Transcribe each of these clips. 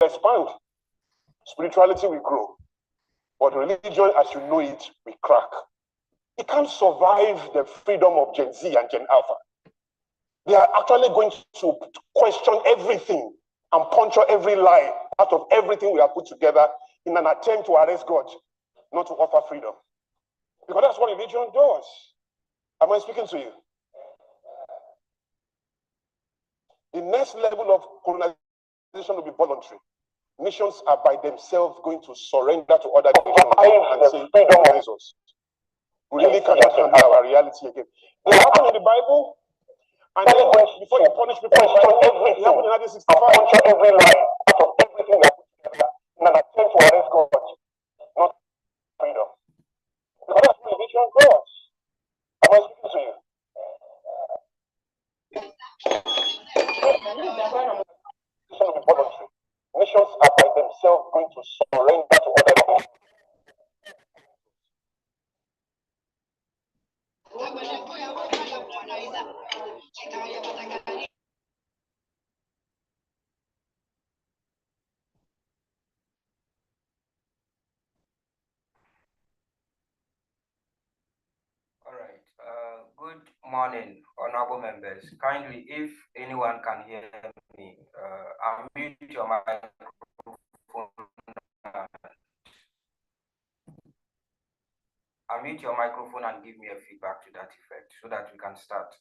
expand. Spirituality will grow. But religion, as you know it, will crack. It can't survive the freedom of Gen Z and Gen Alpha. They are actually going to question everything and puncture every lie out of everything we have put together in an attempt to arrest God, not to offer freedom. Because that's what religion does. Am I speaking to you? The next level of colonization will be voluntary. Nations are by themselves going to surrender to other nations and say, freedom is us. We really cannot handle our reality again. It happened in the Bible, and then before you punish people, it happened in 1965. Every lie out of everything that put together in an attempt to arrest God, not freedom. Because that's what religion does. Am I speaking to you? Voluntary. Nations are by themselves going to surrender to other nations. All right. Good morning, honorable members. Kindly, if anyone can hear me, unmute your microphone. Unmute your microphone and give me a feedback to that effect so that we can start.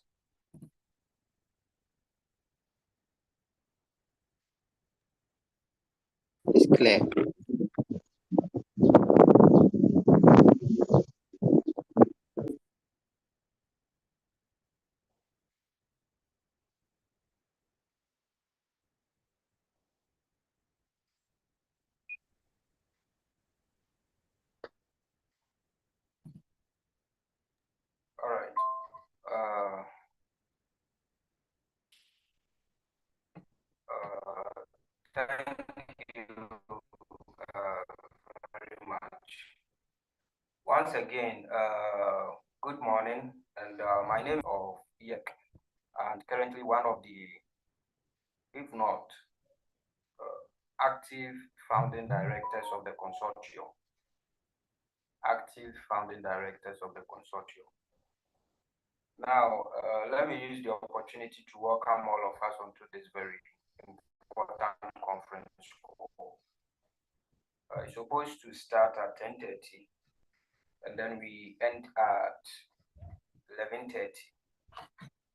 It's clear. All right. Thank you very much. Once again, good morning, and my name is Yec, and currently one of the, if not active founding directors of the consortium. Now, let me use the opportunity to welcome all of us onto this very important conference call. It's supposed to start at 10:30, and then we end at 11:30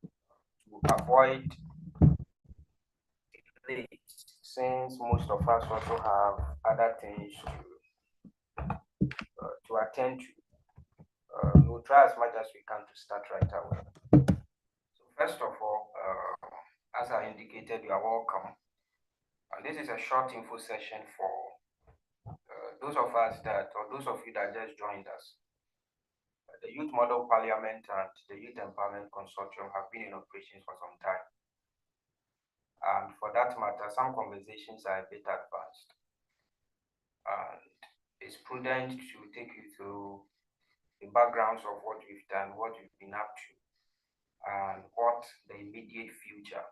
to avoid delays, since most of us also have other things to attend to. We'll try as much as we can to start right away. So first of all, as I indicated, you are welcome. And this is a short info session for those of you that just joined us. The Youth Model Parliament and the Youth Empowerment Consortium have been in operations for some time. And for that matter, some conversations are a bit advanced. And it's prudent to take you through the backgrounds of what we've done, what we've been up to, and what the immediate future,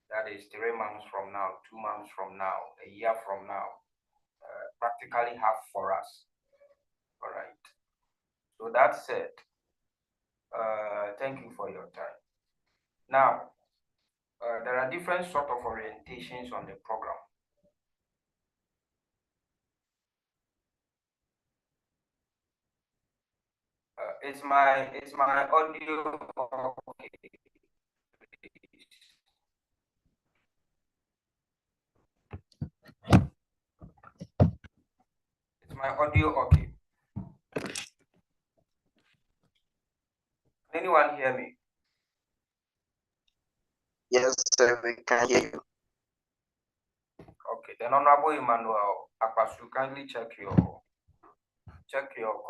that is 3 months from now, 2 months from now, a year from now, practically have for us. All right. So that said, thank you for your time. Now, there are different sort of orientations on the program. Is my audio okay? Is my audio okay? Anyone hear me? Yes, sir, we can hear you. Okay, then Honorable Emmanuel Akwasu, kindly check your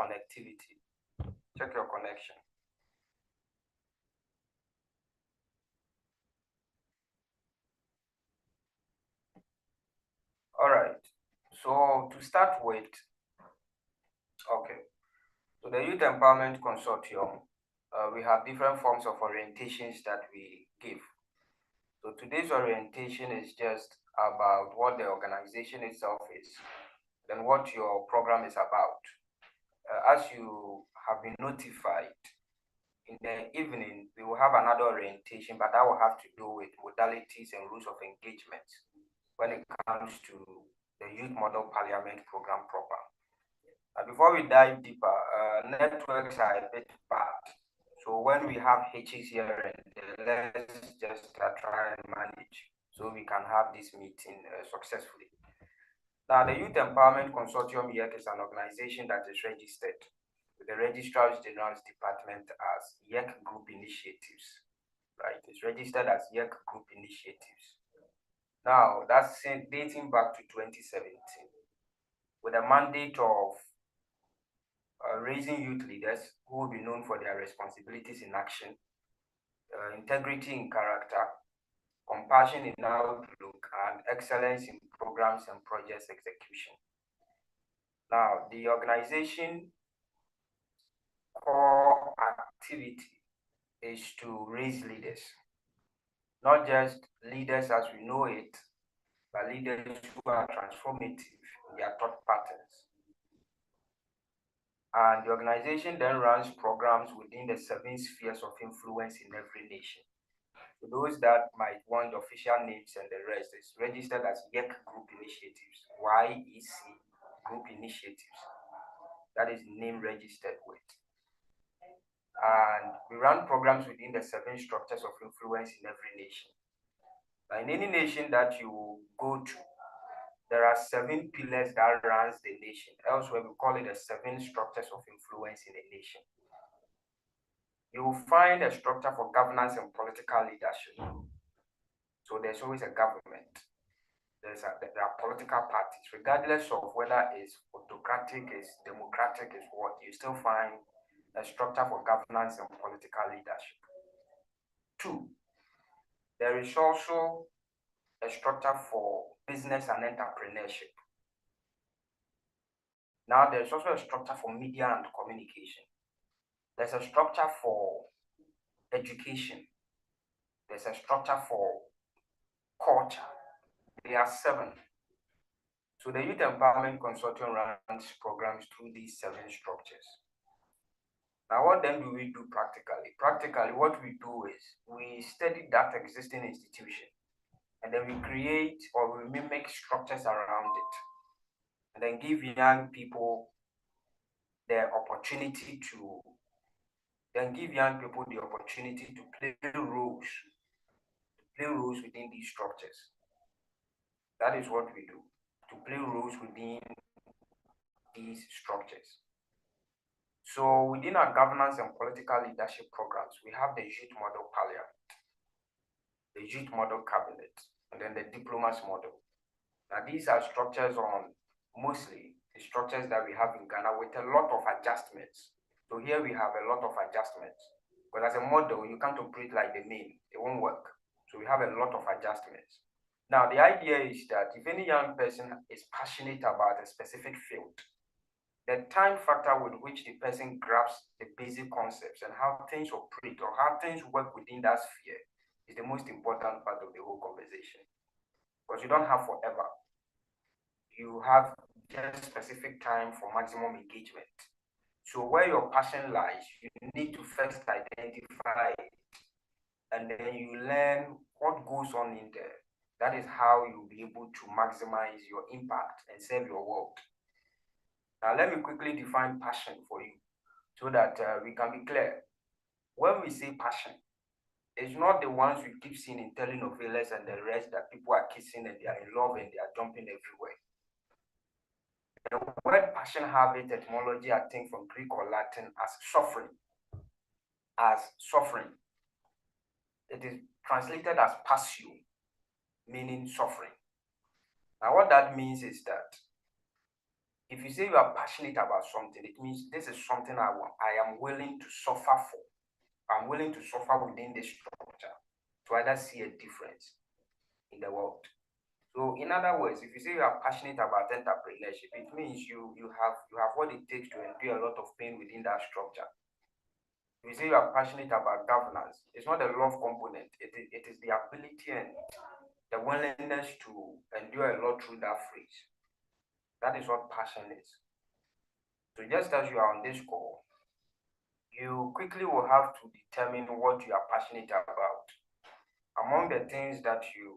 connectivity, check your connection. All right, so to start with, okay, so the Youth Empowerment Consortium, we have different forms of orientations that we give. So today's orientation is just about what the organization itself is, then what your program is about. As you have been notified, in the evening, we will have another orientation, but that will have to do with modalities and rules of engagement when it comes to the Youth Model Parliament program proper. Before we dive deeper, networks are a bit bad. So when we have hitches here and there, let's just try and manage so we can have this meeting successfully. Now, the Youth Empowerment Consortium Yec is an organization that is registered with the Registrar's General's Department as Yec Group Initiatives, right? It's registered as Yec Group Initiatives. Now, that's dating back to 2017 with a mandate of raising youth leaders who will be known for their responsibilities in action, integrity in character, compassion in outlook, and excellence in programs and projects execution. Now, the organization core activity is to raise leaders, not just leaders as we know it, but leaders who are transformative in their thought patterns. And the organization then runs programs within the 7 spheres of influence in every nation. For those that might want the official names and the rest, it's registered as Yec Group Initiatives, YEC Group Initiatives. That is name registered with. And we run programs within the 7 structures of influence in every nation. Now, in any nation that you go to, there are 7 pillars that runs the nation. Elsewhere, we call it the 7 structures of influence in a nation. You will find a structure for governance and political leadership. So there's always a government. There are political parties, regardless of whether it's autocratic, it's democratic, it's what, you still find a structure for governance and political leadership. 2, there is also a structure for business and entrepreneurship. Now, there's also a structure for media and communication. There's a structure for education. There's a structure for culture. There are 7. So the Youth Empowerment Consortium runs programs through these 7 structures. Now, what then do we do practically? Practically, what we do is we study that existing institution, and then we create or we mimic structures around it, and then give young people the opportunity to play roles within these structures. That is what we do, to play roles within these structures. So within our governance and political leadership programs, we have the Youth Model Parliament, the Youth Model Cabinet, and then the Diplomas Model. Now, these are structures on mostly the structures that we have in Ghana with a lot of adjustments. So here we have a lot of adjustments. But as a model, you can't operate like the name. It won't work. So we have a lot of adjustments. Now, the idea is that if any young person is passionate about a specific field, the time factor with which the person grasps the basic concepts and how things operate or how things work within that sphere is the most important part of the whole conversation. Because you don't have forever. You have just specific time for maximum engagement. So where your passion lies, you need to first identify it, and then you learn what goes on in there. That is how you'll be able to maximize your impact and serve your world. Now, let me quickly define passion for you so that we can be clear. When we say passion, it's not the ones we keep seeing in telenovelas and the rest that people are kissing and they are in love and they are jumping everywhere. The word passion have its etymology, I think, from Greek or Latin as suffering. It is translated as passio, meaning suffering. Now, what that means is that if you say you are passionate about something, it means this is something I am willing to suffer for. I'm willing to suffer within this structure to either see a difference in the world. So in other words, if you say you are passionate about entrepreneurship, it means you have what it takes to endure a lot of pain within that structure. you say you are passionate about governance, it's not a love component. It is the ability and the willingness to endure a lot through that phrase. That is what passion is. So just as you are on this call, you quickly will have to determine what you are passionate about. Among the things that you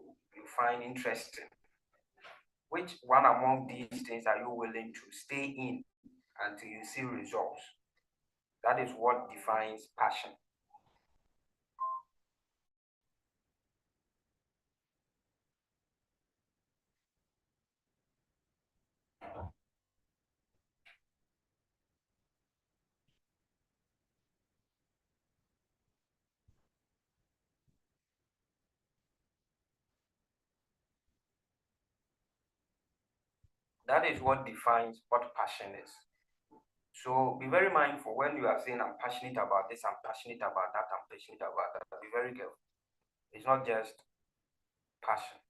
find interesting, which one among these things are you willing to stay in until you see results? That is what defines passion. That is what defines what passion is. So be very mindful when you are saying I'm passionate about this, I'm passionate about that, I'm passionate about that. Be very careful. It's not just passion.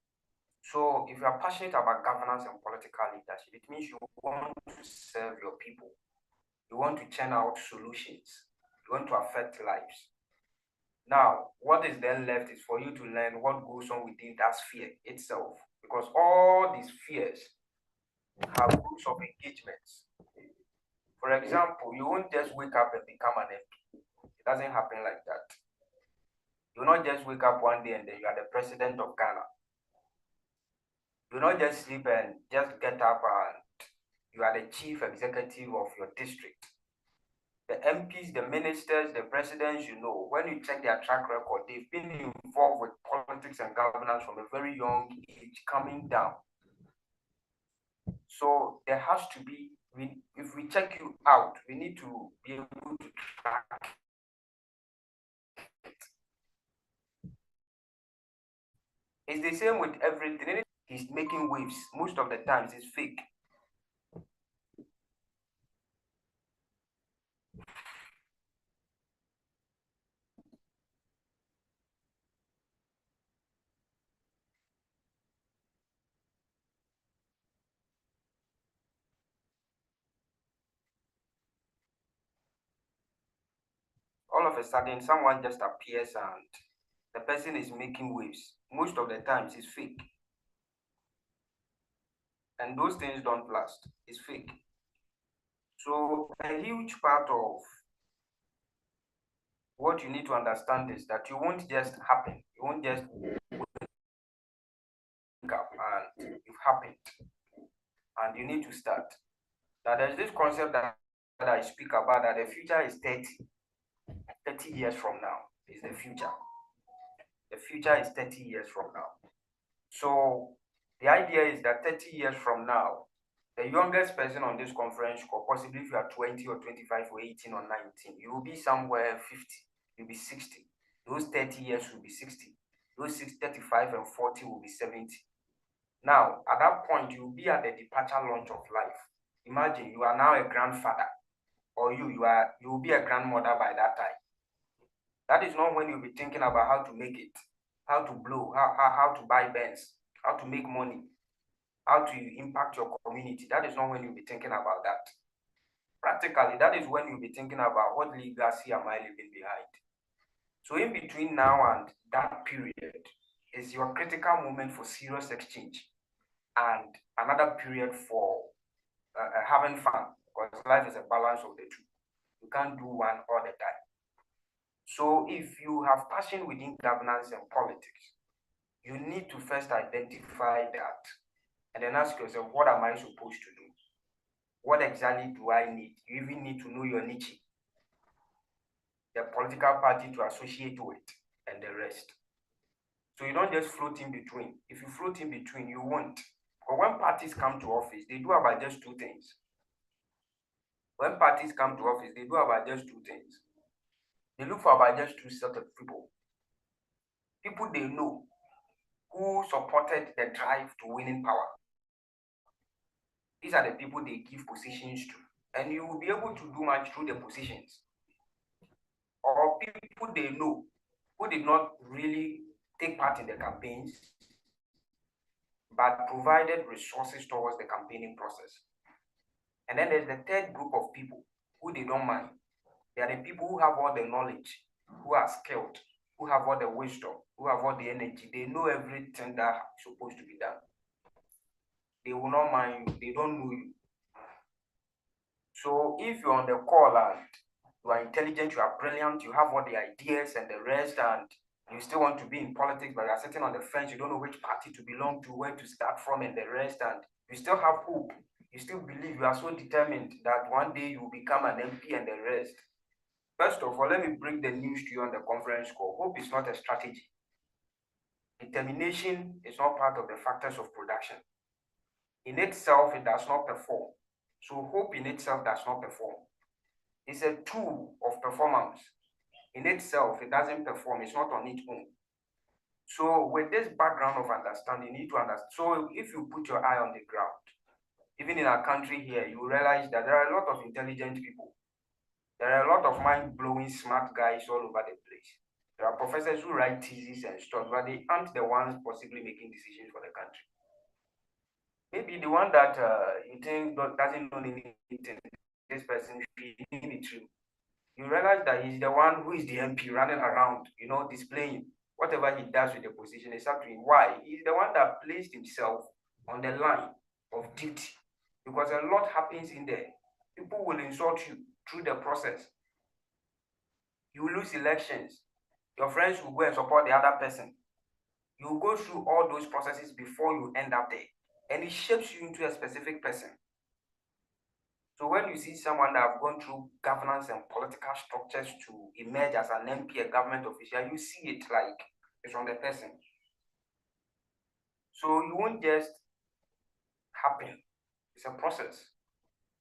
So if you are passionate about governance and political leadership, it means you want to serve your people. You want to churn out solutions. You want to affect lives. Now, what is then left is for you to learn what goes on within that sphere itself. Because all these spheres have groups of engagements. For example, you won't just wake up and become an MP. It doesn't happen like that. You will not just wake up one day and then you are the president of Ghana. You will not just sleep and just get up and you are the chief executive of your district. The MPs, the ministers, the presidents, when you check their track record, they've been involved with politics and governance from a very young age, coming down. So there has to be, if we check you out, we need to be able to track it. It's the same with everything. He's making waves. Most of the times it's fake. All of a sudden, someone just appears and the person is making waves. Most of the times it's fake. And those things don't last. It's fake. So a huge part of what you need to understand is that you won't just happen. You won't just wake up and you've happened. And you need to start. Now there's this concept that I speak about, that the future is 30 years from now is the future. The future is 30 years from now. So the idea is that 30 years from now, the youngest person on this conference call, possibly if you are 20 or 25 or 18 or 19, you will be somewhere 50, you'll be 60. Those 30 years will be 60. Those 35 and 40 will be 70. Now, at that point, you'll be at the departure launch of life. Imagine you are now a grandfather, or you will be a grandmother by that time. That is not when you'll be thinking about how to make it, how to blow, how to buy bands, how to make money, how to impact your community. That is not when you'll be thinking about that. Practically, that is when you'll be thinking about what legacy am I leaving behind. So in between now and that period is your critical moment for serious exchange, and another period for having fun, because life is a balance of the two. You can't do one all the time. So if you have passion within governance and politics, you need to first identify that and then ask yourself, what am I supposed to do? What exactly do I need? You even need to know your niche, the political party to associate with, and the rest. So you don't just float in between. If you float in between, you won't. But when parties come to office, they do about just two things. When parties come to office, they do about just two things. They look for about just two sets of people. People they know who supported the drive to winning power. These are the people they give positions to. And you will be able to do much through the positions. Or people they know who did not really take part in the campaigns, but provided resources towards the campaigning process. And then there's the third group of people who they don't mind. They are the people who have all the knowledge, who are skilled, who have all the wisdom, who have all the energy. They know everything that is supposed to be done. They will not mind you. They don't know you. So if you're on the call and you are intelligent, you are brilliant, you have all the ideas and the rest, and you still want to be in politics, but you are sitting on the fence, you don't know which party to belong to, where to start from, and the rest, and you still have hope, you still believe, you are so determined that one day you will become an MP and the rest. First of all, let me bring the news to you on the conference call. Hope is not a strategy. Determination is not part of the factors of production. In itself, it does not perform. So hope in itself does not perform. It's a tool of performance. In itself, it doesn't perform. It's not on its own. So with this background of understanding, you need to understand. So if you put your eye on the ground, even in our country here, you realize that there are a lot of intelligent people. There are a lot of mind-blowing smart guys all over the place. There are professors who write theses and stuff, but they aren't the ones possibly making decisions for the country. Maybe the one that you think doesn't know anything, this person feeding it through. You realize that he's the one who is the MP running around, displaying whatever he does with the position is up to him. Why? He's the one that placed himself on the line of duty, because a lot happens in there. People will insult you through the process. You will lose elections. Your friends will go and support the other person. You will go through all those processes before you end up there. And it shapes you into a specific person. So when you see someone that have gone through governance and political structures to emerge as an MP, a government official, you see it like it's on the person. So you won't just happen. It's a process.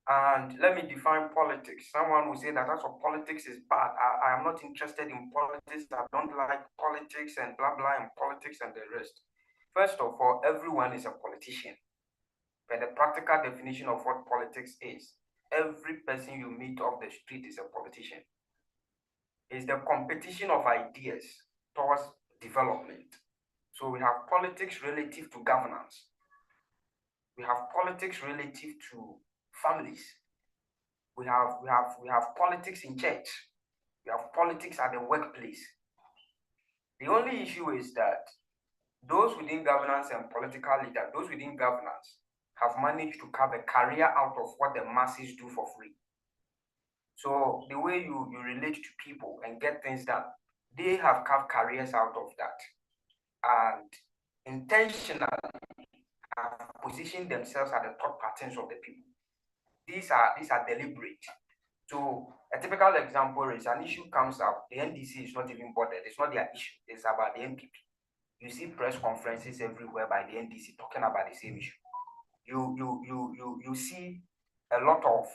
And let me define politics. Someone will say that that's what politics is bad. I am not interested in politics. I don't like politics and blah, blah, and politics and the rest. First of all, everyone is a politician. But the practical definition of what politics is, every person you meet off the street is a politician. It's the competition of ideas towards development. So we have politics relative to governance. We have politics relative to families. We have politics in church. We have politics at the workplace. The only issue is that those within governance and political leaders, those within governance, have managed to carve a career out of what the masses do for free. So the way you relate to people and get things done, they have carved careers out of that, and intentionally have positioned themselves at the top patterns of the people. These are deliberate. So a typical example is an issue comes up, the NDC is not even bothered. It's not their issue. It's about the MPP. You see press conferences everywhere by the NDC talking about the same issue. You see a lot of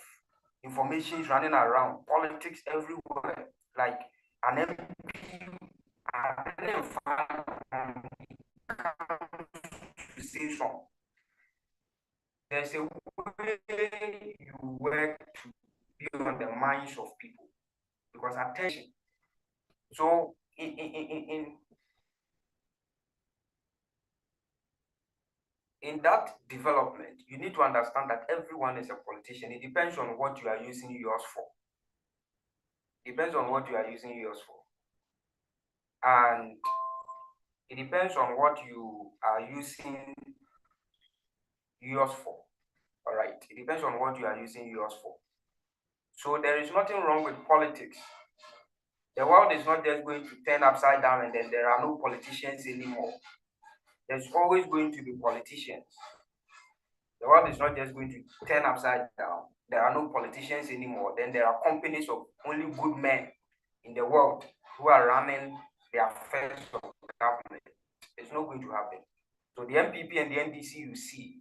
information is running around, politics everywhere. Like an MP, to say something. There's a way you work to be on the minds of people, because attention. So in that development, you need to understand that everyone is a politician. It depends on what you are using yours for. Depends on what you are using yours for. And it depends on what you are using yours for. All right. It depends on what you are using yours for. So there is nothing wrong with politics. The world is not just going to turn upside down and then there are no politicians anymore. There's always going to be politicians. The world is not just going to turn upside down. There are no politicians anymore. Then there are companies of only good men in the world who are running the affairs of government. It's not going to happen. So the MPP and the NDC you see,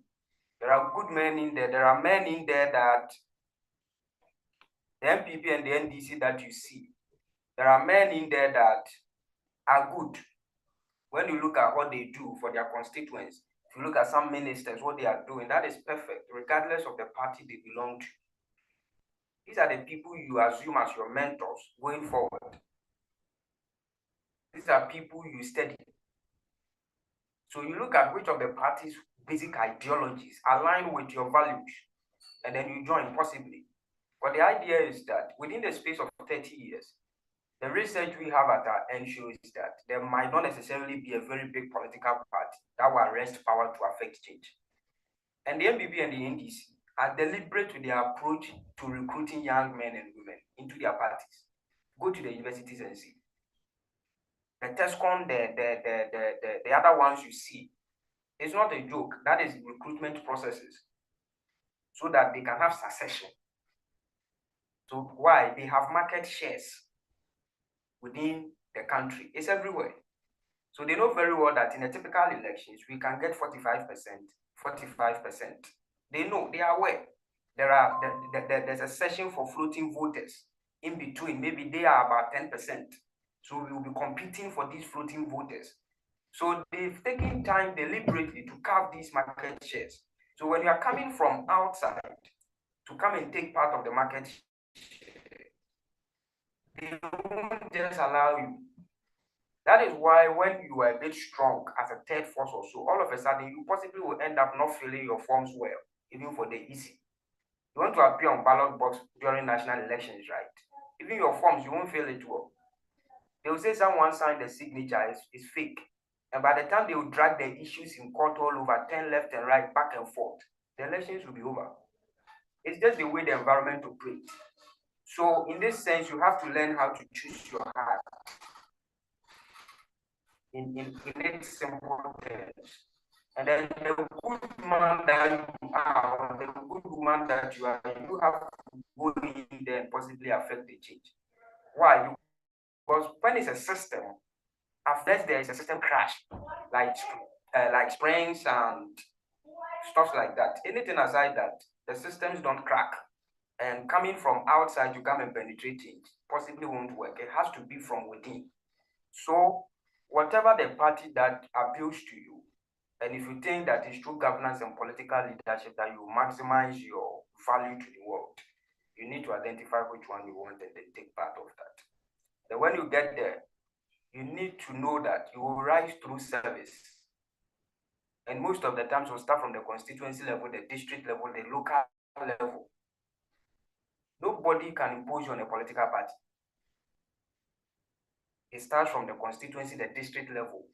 there are good men in there. There are men in there that the MPP and the NDC that you see, there are men in there that are good. When you look at what they do for their constituents, if you look at some ministers, what they are doing, that is perfect, regardless of the party they belong to. These are the people you assume as your mentors going forward. These are people you study. So you look at which of the party's basic ideologies align with your values, and then you join possibly. But the idea is that within the space of 30 years, the research we have at our end shows that there might not necessarily be a very big political party that will arrest power to affect change. And the MBB and the NDC are deliberate with their approach to recruiting young men and women into their parties. Go to the universities and see. The TESCON, the other ones you see, it's not a joke. That is recruitment processes so that they can have succession. So why? They have market shares within the country. It's everywhere. So they know very well that in a typical elections, we can get 45%, 45%. They know, they are aware. There's a session for floating voters in between. Maybe they are about 10%. So we will be competing for these floating voters. So they've taken time deliberately to carve these market shares. So when you are coming from outside to come and take part of the market share, they won't just allow you. That is why when you are a bit strong as a third force or so, all of a sudden you possibly will end up not filling your forms well, even for the EC. You want to appear on ballot box during national elections, right? Even your forms, you won't fill it well. They will say someone signed the signature is fake. And by the time they will drag the issues in court all over, turn left and right, back and forth, the elections will be over. It's just the way the environment operates. So in this sense, you have to learn how to choose your heart. In its simple terms. And then the good man that you are, the good woman that you are, you have to go in there and possibly affect the change. Why? Because when it's a system, unless there is a system crash, like springs and stuff like that, anything aside that, the systems don't crack. And coming from outside, you come and penetrate change, possibly won't work. It has to be from within. So whatever the party that appeals to you, and if you think that it's through governance and political leadership that you maximize your value to the world, you need to identify which one you want and then take part of that. Then when you get there, you need to know that you will rise through service. And most of the times we'll start from the constituency level, the district level, the local level. Nobody can impose you on a political party. It starts from the constituency, the district level.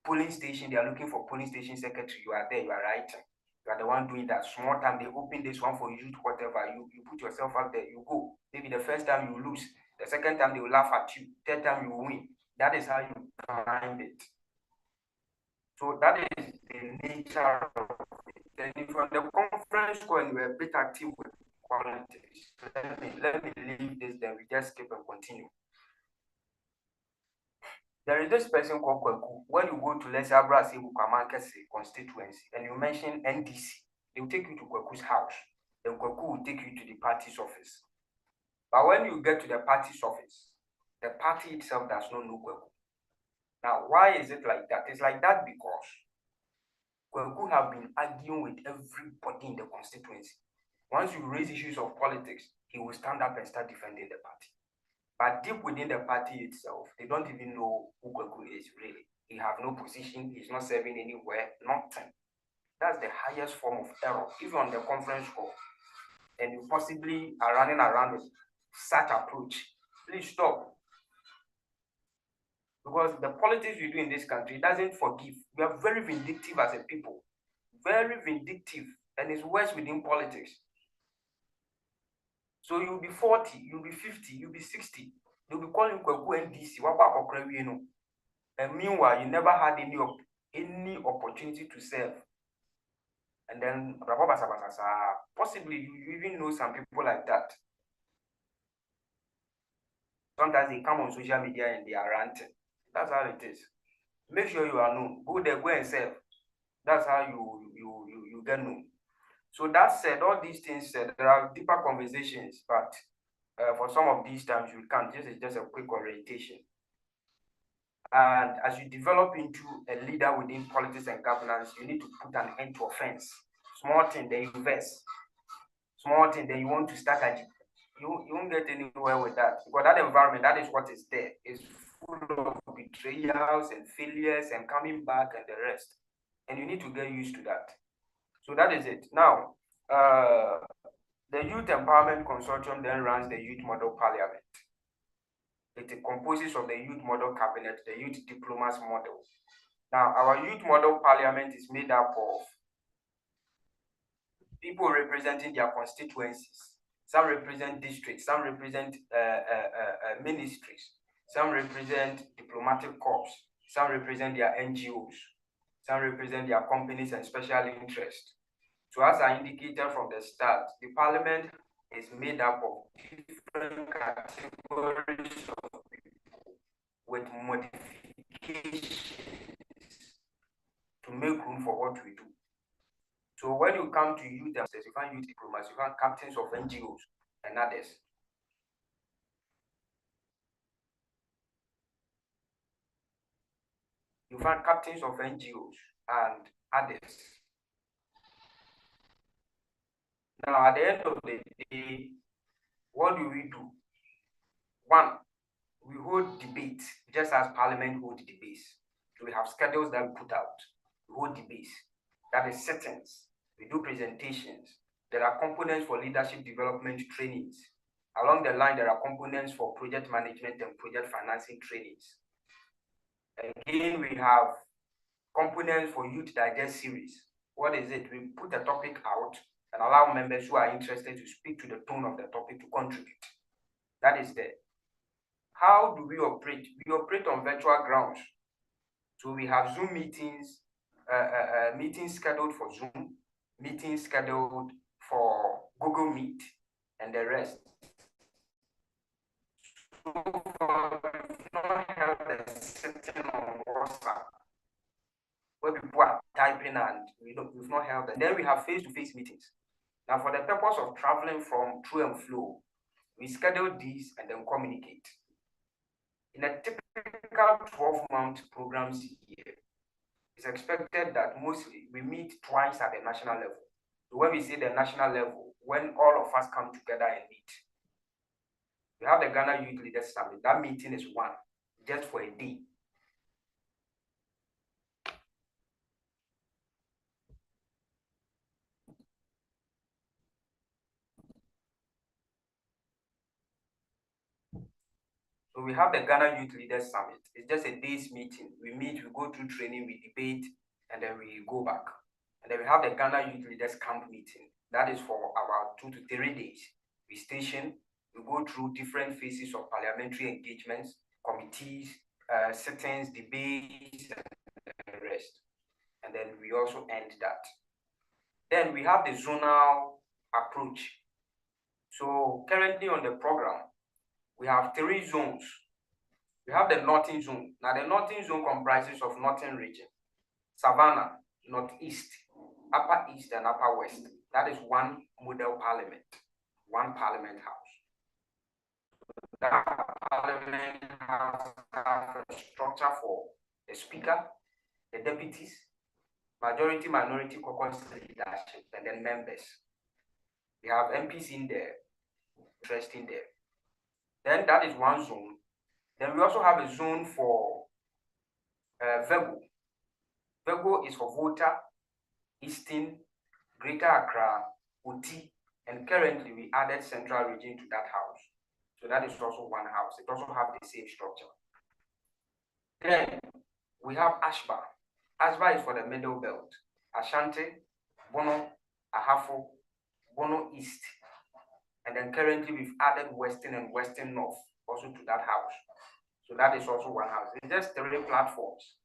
Polling station, they are looking for polling station secretary. You are there, you are writing. You are the one doing that. Small time, they open this one for you, whatever. You put yourself out there, you go. Maybe the first time you lose, the second time they will laugh at you, third time you win. That is how you climb it. So that is the nature of it. Then if you're on the conference call and you're a bit active with politics, let me leave this, then we just skip and continue. There is this person called Kweku. When you go to, let's say, Abrasi Bukamankese constituency and you mention NDC, they will take you to Kweku's house. Then Kweku will take you to the party's office. But when you get to the party's office, the party itself does not know Kweku. Now, why is it like that? It's like that because Kweku have been arguing with everybody in the constituency. Once you raise issues of politics, he will stand up and start defending the party. But deep within the party itself, they don't even know who Kweku is really. He have no position, he's not serving anywhere, nothing. That's the highest form of error. If you're on the conference call and you possibly are running around with such approach, please stop. Because the politics we do in this country doesn't forgive. We are very vindictive as a people. Very vindictive. And it's worse within politics. So you'll be 40, you'll be 50, you'll be 60. They'll be calling Kweku NDC. And meanwhile, you never had any opportunity to serve. And then possibly you even know some people like that. Sometimes they come on social media and they are ranting. That's how it is. Make sure you are known. Go there, go and serve. That's how you get known. So that said, all these things said, there are deeper conversations, but for some of these times we can't. This is just a quick orientation. And as you develop into a leader within politics and governance, you need to put an end to offense. Small thing, then you invest. Small thing, then you want to start at you won't get anywhere with that. Because that environment, that is what is there. It's full of betrayals and failures and coming back and the rest. And you need to get used to that. So that is it. Now, The Youth Empowerment Consortium then runs the Youth Model Parliament. It composes of the Youth Model Cabinet, the Youth Diplomas Model. Now, our Youth Model Parliament is made up of people representing their constituencies. Some represent districts, some represent ministries, some represent diplomatic corps, some represent their NGOs, some represent their companies and special interests. So as I indicated from the start, the parliament is made up of different categories of people with modifications to make room for what we do. So when you come to youth, you find youth diplomats, you find captains of NGOs and others. You find captains of NGOs and others. Now, at the end of the day, what do we do? One, we hold debates, just as Parliament holds debates. So we have schedules that we put out. We hold debates. That is sittings. We do presentations. There are components for leadership development trainings. Along the line, there are components for project management and project financing trainings. Again, we have components for Youth Digest series. What is it? We put a topic out and allow members who are interested to speak to the tone of the topic to contribute. That is there. How do we operate? We operate on virtual grounds. So we have Zoom meetings, meetings scheduled for Zoom, meetings scheduled for Google Meet, and the rest. So far, we've not held a sitting on WhatsApp where people are typing and we've not held that. Then we have face-to-face meetings. Now, for the purpose of traveling from through and flow, we schedule these and then communicate. In a typical 12-month programs year, it's expected that mostly we meet twice at the national level. So when we say the national level, when all of us come together and meet, we have the Ghana Youth Leaders Summit. That meeting is one, just for a day. So we have the Ghana Youth Leaders Summit. It's just a day's meeting. We meet, we go through training, we debate, and then we go back. And then we have the Ghana Youth Leaders Camp meeting. That is for about 2 to 3 days. We station, we go through different phases of parliamentary engagements, committees, sittings, debates, and the rest. And then we also end that. Then we have the zonal approach. So currently on the program, we have 3 zones. We have the Northern Zone. Now the Northern Zone comprises of Northern Region, Savannah, Northeast, Upper East, and Upper West. That is one model parliament, one parliament house. That parliament has a structure for the speaker, the deputies, majority, minority caucus leadership, and then members. We have MPs in there, interesting there. Then that is one zone. Then we also have a zone for VEGO. VEGO is for Volta, Eastern, Greater Accra, Oti, and currently we added Central Region to that house. So that is also one house. It also has the same structure. Then we have Ashba. Ashba is for the Middle Belt. Ashanti, Bono, Ahafo, Bono East. And then currently we've added Western and Western North also to that house. So that is also one house. It's just 3 platforms.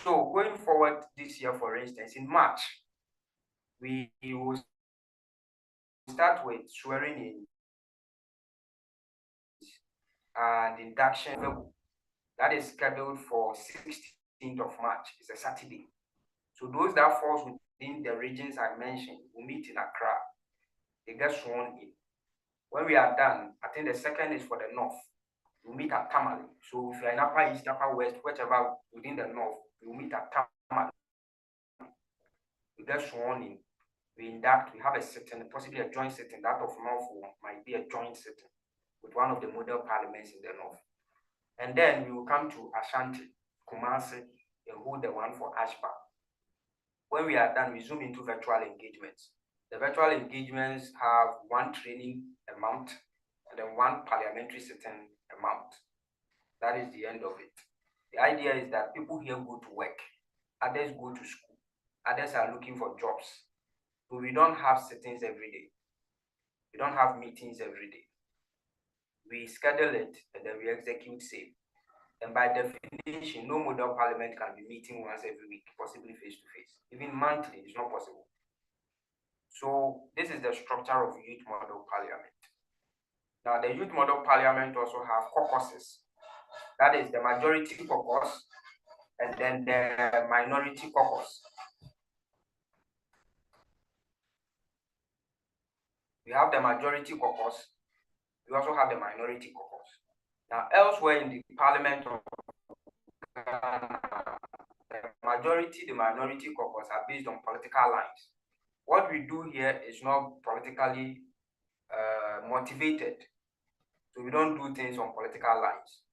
So going forward this year, for instance, in March, we will start with swearing in and induction. That is scheduled for 16th of March. It's a Saturday. So those that falls within the regions I mentioned will meet in Accra. They get sworn in. When we are done, I think the second is for the North. We meet at Tamale. So if you're in Upper East, Upper West, whichever within the North, we meet at Tamale. We get sworn in. We induct. We have a sitting, possibly a joint sitting. That of North might be a joint sitting with one of the model parliaments in the North. And then we will come to Ashanti, Kumasi, and hold the one for Ashba. When we are done, we zoom into virtual engagements. The virtual engagements have one training a month and then one parliamentary sitting a month. That is the end of it. The idea is that people here go to work, others go to school, others are looking for jobs. So we don't have sittings every day. We don't have meetings every day. We schedule it and then we execute same. And by definition, no model parliament can be meeting once every week, possibly face to face. Even monthly is not possible. So this is the structure of youth model parliament. Now the youth model parliament also have caucuses. That is the majority caucus and then the minority caucus. We have the majority caucus. We also have the minority caucus. Now elsewhere in the parliament of the majority, the minority caucus are based on political lines. What we do here is not politically motivated. So we don't do things on political lines.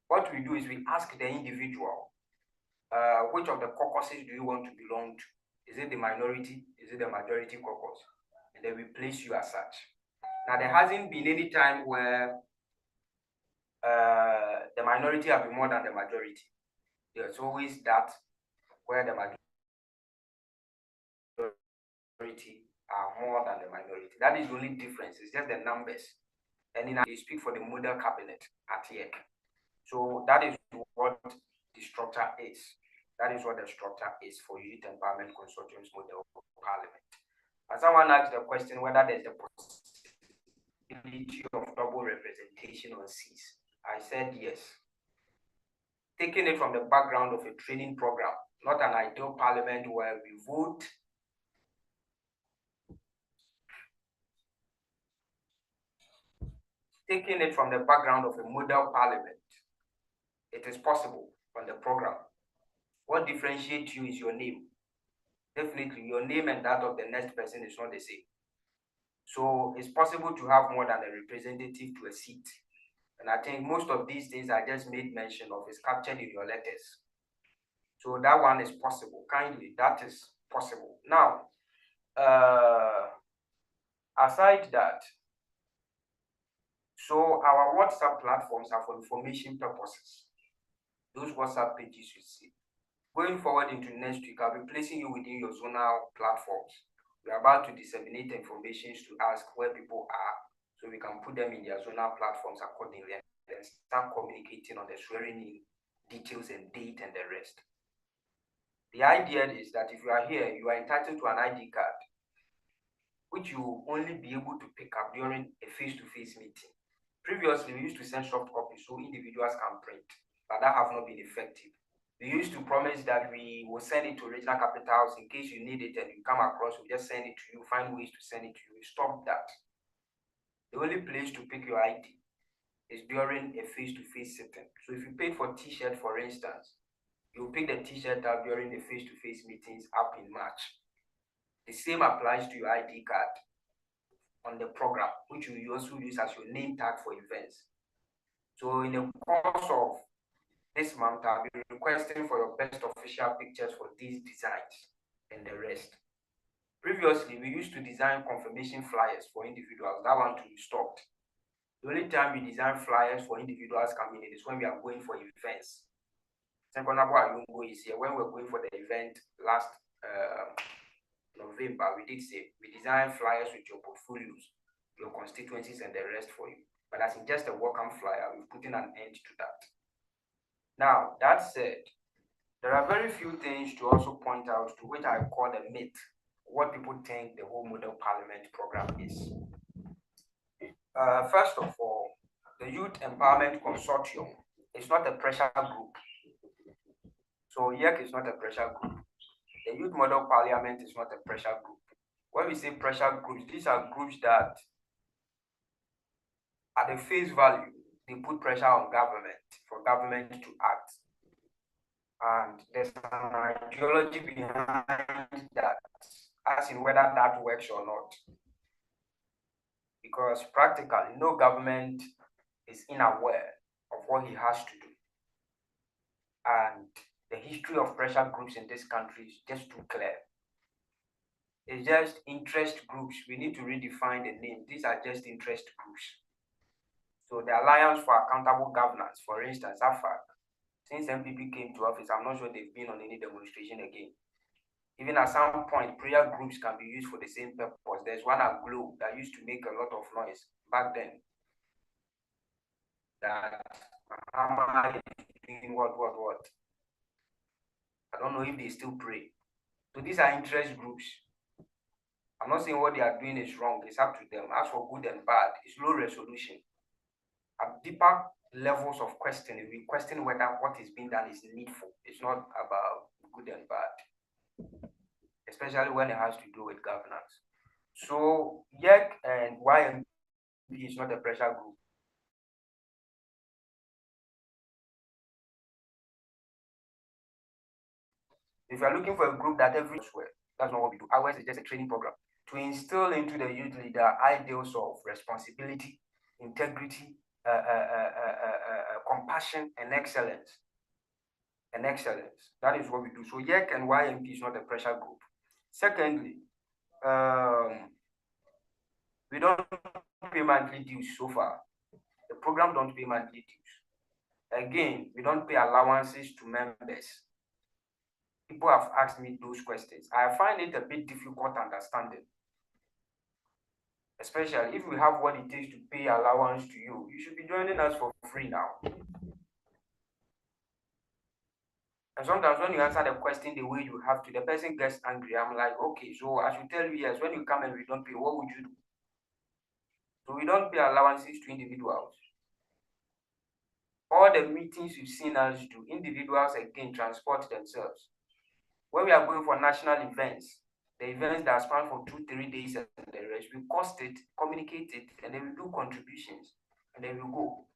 What we do is we ask the individual, which of the caucuses do you want to belong to? Is it the minority? Is it the majority caucus? And then we place you as such. Now, there hasn't been any time where the minority have been more than the majority. There's always that where the majority are more than the minority. That is the only difference. It's just the numbers. And then you speak for the model cabinet at Yec. So that is what the structure is. That is what the structure is for Youth Empowerment Consortium's model of parliament. And someone asked the question whether there's the possibility of double representation on seats. I said yes. Taking it from the background of a training program, not an ideal parliament where we vote taking it from the background of a model parliament, it is possible on the program. What differentiates you is your name. Definitely, your name and that of the next person is not the same. So it's possible to have more than a representative to a seat. And I think most of these things I just made mention of is captured in your letters. So that one is possible. Kindly, that is possible. Now, aside that, so our WhatsApp platforms are for information purposes. Those WhatsApp pages you see. Going forward into next week, I'll be placing you within your zonal platforms. We're about to disseminate information to ask where people are so we can put them in their zonal platforms accordingly and then start communicating on the swearing in details and date and the rest. The idea is that if you are here, you are entitled to an ID card, which you will only be able to pick up during a face-to-face meeting. Previously, we used to send soft copies so individuals can print, but that have not been effective. We used to promise that we will send it to regional capitals in case you need it and you come across, we'll just send it to you, find ways to send it to you. We stopped that. The only place to pick your ID is during a face-to-face sitting. So if you paid for T-shirt, for instance, you'll pick the T-shirt up during the face-to-face meetings up in March. The same applies to your ID card on the program, which you also use as your name tag for events. So in the course of this month, I'll be requesting for your best official pictures for these designs and the rest. Previously, we used to design confirmation flyers for individuals. That one too stopped. The only time we design flyers for individuals coming in is when we are going for events. Senkonabo is here. When we're going for the event last November, we did say we designed flyers with your portfolios, your constituencies, and the rest for you. But as in just a welcome flyer, we're putting an end to that. Now, that said, there are very few things to also point out to which I call the myth, what people think the whole model parliament program is. First of all, the Youth Empowerment Consortium is not a pressure group. So Yec is not a pressure group. The Youth Model Parliament is not a pressure group. When we say pressure groups, these are groups that at the face value, they put pressure on government for government to act. And there's an ideology behind that, as in whether that works or not. Because practically, no government is unaware of what he has to do. And the history of pressure groups in this country is just too clear. It's just interest groups. We need to redefine the name. These are just interest groups. So the Alliance for Accountable Governance, for instance, AFAG, since MPP came to office, I'm not sure they've been on any demonstration again. Even at some point, prayer groups can be used for the same purpose. There's one at Globe that used to make a lot of noise back then. That Muhammad is doing what? I don't know if they still pray. So these are interest groups. I'm not saying what they are doing is wrong. It's up to them. As for good and bad, it's low resolution. At deeper levels of questioning, we question whether what is being done is needful. It's not about good and bad, especially when it has to do with governance. So Yec and YMP is not a pressure group. If you are looking for a group that everywhere, that's not what we do. Ours is just a training program to instill into the youth leader ideals of responsibility, integrity, compassion, and excellence. That is what we do. So Yec and YMP is not a pressure group. Secondly, we don't pay monthly dues so far. The program don't pay monthly dues. Again, we don't pay allowances to members. People have asked me those questions. I find it a bit difficult understanding. Especially if we have what it takes to pay allowance to you, you should be joining us for free now. And sometimes when you answer the question the way you have to, the person gets angry. I'm like, okay, so I should tell you yes, when you come and we don't pay, what would you do? So we don't pay allowances to individuals. All the meetings you've seen us do, individuals again transport themselves. When we are going for national events, the events that span for 2-3 days and the rest, we cost it, communicate it, and then we do contributions, and then we go.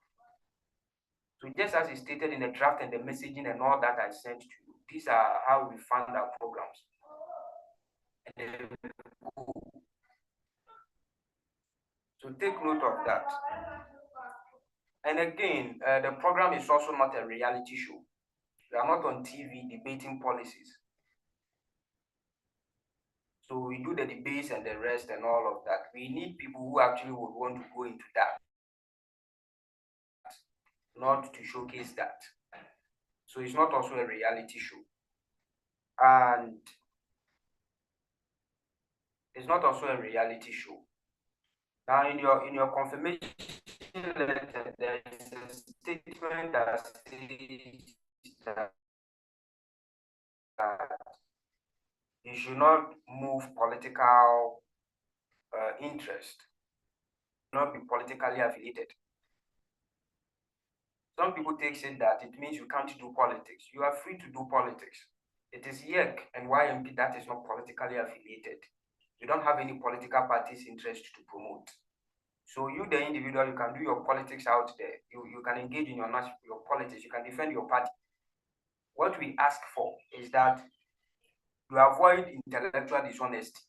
So just as it's stated in the draft and the messaging and all that I sent to you, these are how we fund our programs. And then we go. So take note of that. And again, the program is also not a reality show. We are not on TV debating policies. So we do the debates and the rest and all of that. We need people who actually would want to go into that, not to showcase that. So it's not also a reality show. And it's not also a reality show. Now in your confirmation letter, there is a statement that says that you should not move political interest, not be politically affiliated. Some people take it that it means you can't do politics. You are free to do politics. It is Yec and YMP that is not politically affiliated. You don't have any political party's interest to promote. So you, the individual, you can do your politics out there. You can engage in your politics. You can defend your party. What we ask for is that you avoid intellectual dishonesty.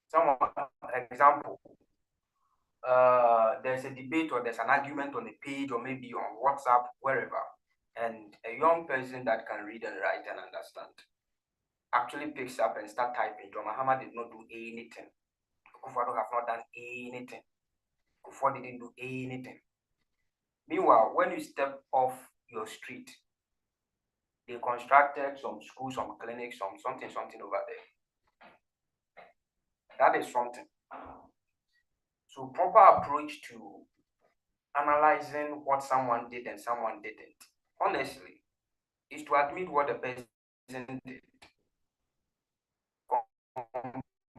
Some example, there's a debate or there's an argument on a page or maybe on WhatsApp, wherever, and a young person that can read and write and understand actually picks up and start typing. John Mahama did not do anything. Kufado have not done anything. Kufo didn't do anything. Meanwhile, when you step off your street, they constructed some schools, some clinics, something over there. That is something. So proper approach to analyzing what someone did and someone didn't, honestly, is to admit what the person did,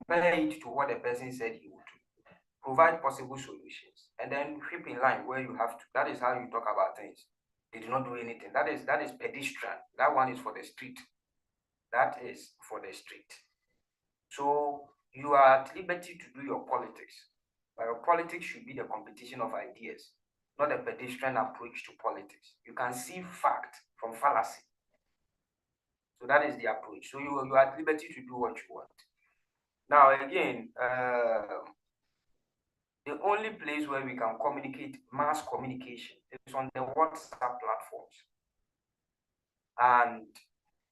compare it to what the person said he would do, provide possible solutions, and then keep in line where you have to. That is how you talk about things. They do not do anything. That is pedestrian. That one is for the street. That is for the street. So you are at liberty to do your politics, but your politics should be the competition of ideas, not a pedestrian approach to politics. You can see fact from fallacy. So that is the approach. So you are at liberty to do what you want. Now again, the only place where we can communicate, mass communication, is on the WhatsApp platforms. And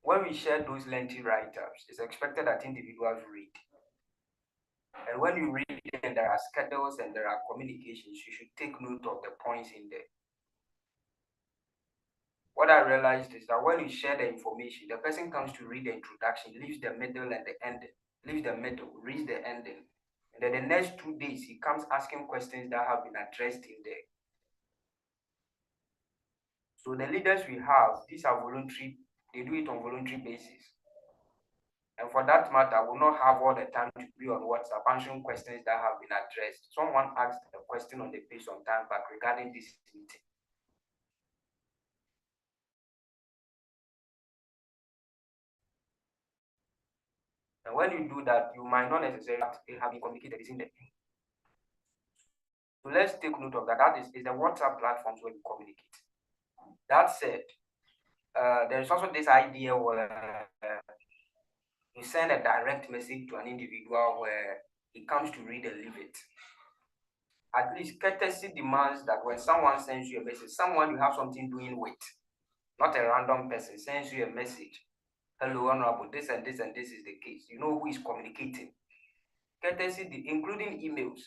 when we share those lengthy write-ups, it's expected that individuals read. And when you read and there are schedules and there are communications, you should take note of the points in there. What I realized is that when you share the information, the person comes to read the introduction, leaves the middle and the ending, leaves the middle, reads the ending. And then the next 2 days, he comes asking questions that have been addressed in there. So the leaders we have, these are voluntary, they do it on voluntary basis. And for that matter, will not have all the time to be on WhatsApp answering questions that have been addressed. Someone asked a question on the page some time back regarding this meeting. And when you do that, you might not necessarily have been communicated in the thing. So let's take note of that. That is the WhatsApp platforms where we communicate. That said, there is also this idea where you send a direct message to an individual where he comes to read and leave it. At least courtesy demands that when someone sends you a message, someone you have something doing with, not a random person, sends you a message. Hello, Honorable, this and this and this is the case. You know who is communicating. Courtesy, including emails,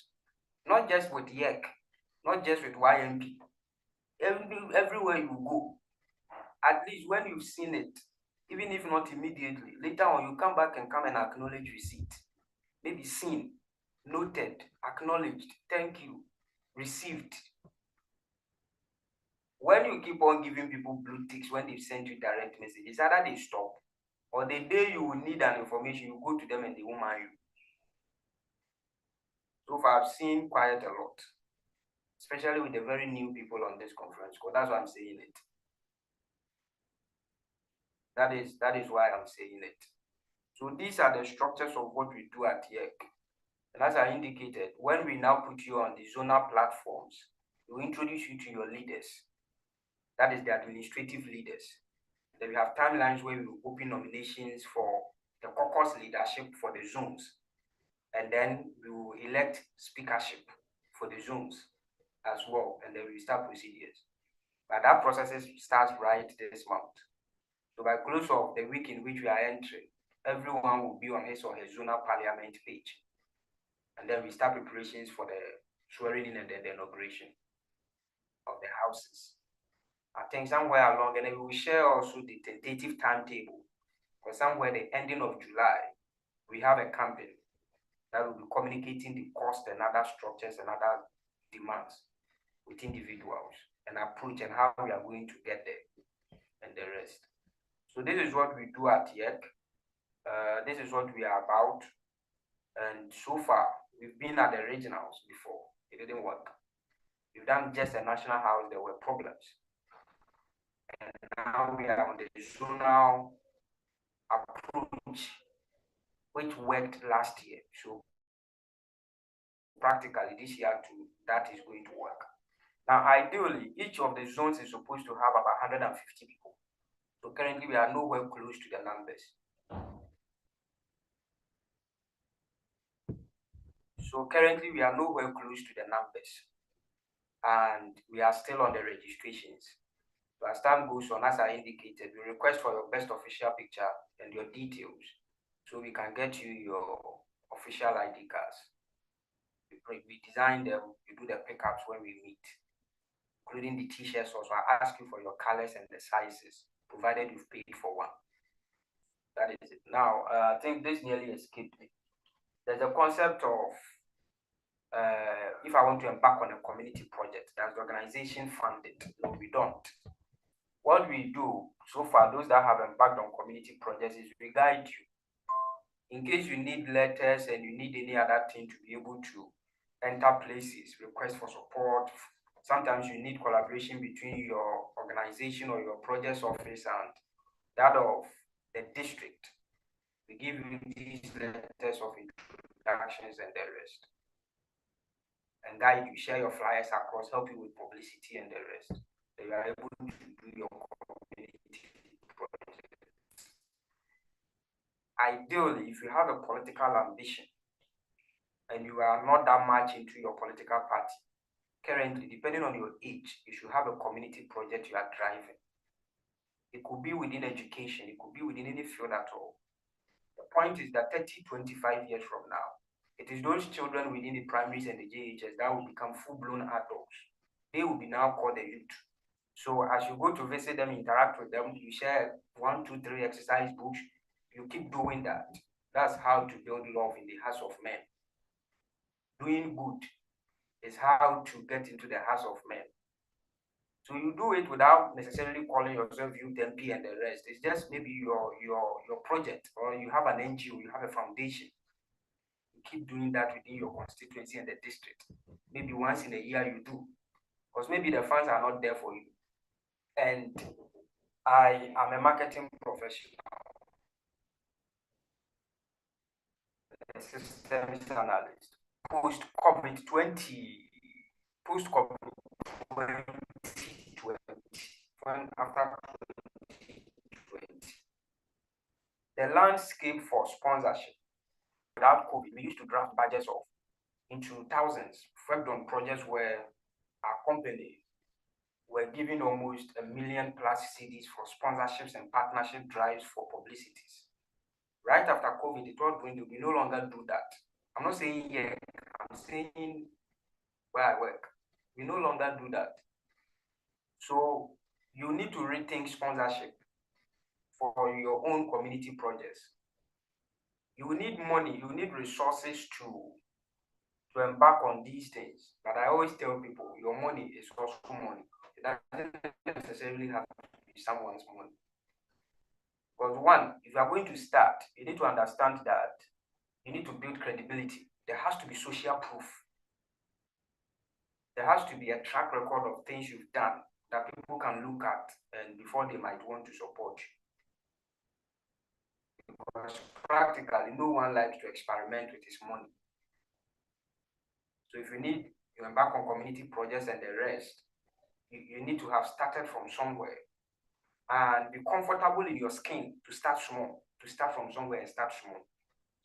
not just with Yec, not just with YMP. Everywhere you go, at least when you've seen it, even if not immediately, later on you come back and acknowledge receipt. Maybe seen, noted, acknowledged, thank you, received. When you keep on giving people blue ticks when they've sent you direct messages, either they stop or the day you will need an information, you go to them and they won't mind you. So far, I've seen quite a lot, especially with the very new people on this conference call. That's why I'm saying it. That is why I'm saying it. So these are the structures of what we do at Yec. And as I indicated, when we now put you on the zonal platforms, we introduce you to your leaders. That is the administrative leaders. Then we have timelines where we will open nominations for the caucus leadership for the zones. And then we will elect speakership for the zones as well. And then we start procedures. But that process starts right this month. So by close of the week in which we are entering, everyone will be on his or her zonal parliament page. And then we start preparations for the swearing in and then the inauguration of the houses. I think somewhere along, and then we will share also the tentative timetable. For somewhere the ending of July, we have a campaign that will be communicating the cost and other structures and other demands with individuals and approach and how we are going to get there and the rest. So this is what we do at Yec. This is what we are about. And so far, we've been at the regionals before. It didn't work. We've done just a national house. There were problems. And now we are on the zonal approach, which worked last year. So practically this year too, that is going to work. Now, ideally, each of the zones is supposed to have about 150 people. So currently, we are nowhere close to the numbers. And we are still on the registrations. So as time goes on, as I indicated, we request for your best official picture and your details so we can get you your official ID cards. We design them, you do the pickups when we meet, including the t-shirts also. I ask you for your colors and the sizes, provided you've paid for one. That is it. Now, I think this nearly escaped me. There's a concept of if I want to embark on a community project, does the organization fund it? No, we don't. What we do so far, those that have embarked on community projects, is we guide you. In case you need letters and you need any other thing to be able to enter places, request for support. Sometimes you need collaboration between your organization or your project office and that of the district. We give you these letters of introductions and the rest. And guide you, share your flyers across, help you with publicity and the rest. So you are able to do your community project. Ideally, if you have a political ambition and you are not that much into your political party, currently, depending on your age, you should have a community project you are driving. It could be within education. It could be within any field at all. The point is that 30, 25 years from now, it is those children within the primaries and the JHS that will become full-blown adults. They will be now called the youth. So as you go to visit them, interact with them, you share 1, 2, 3 exercise books, you keep doing that. That's how to build love in the hearts of men. Doing good is how to get into the hearts of men. So you do it without necessarily calling yourself youth MP and the rest. It's just maybe your project, or you have an NGO, you have a foundation. You keep doing that within your constituency and the district. Maybe once in a year you do, because maybe the funds are not there for you. And I am a marketing professional, a systems analyst. Post-COVID-20, after 2020, the landscape for sponsorship without COVID, we used to draft budgets of into thousands, worked on projects where our company were giving almost 1 million plus CDs for sponsorships and partnership drives for publicities. Right after COVID, it was going to be no longer do that. I'm not saying here, I'm saying where I work. We no longer do that. So you need to rethink sponsorship for your own community projects. You need money, you need resources to embark on these things. But I always tell people, your money is also money. It doesn't necessarily have to be someone's money. Because one, if you are going to start, you need to understand that you need to build credibility. There has to be social proof. There has to be a track record of things you've done that people can look at and before they might want to support you. Because practically, no one likes to experiment with his money. So if you embark on community projects and the rest, you need to have started from somewhere and be comfortable in your skin to start small, to start from somewhere and start small.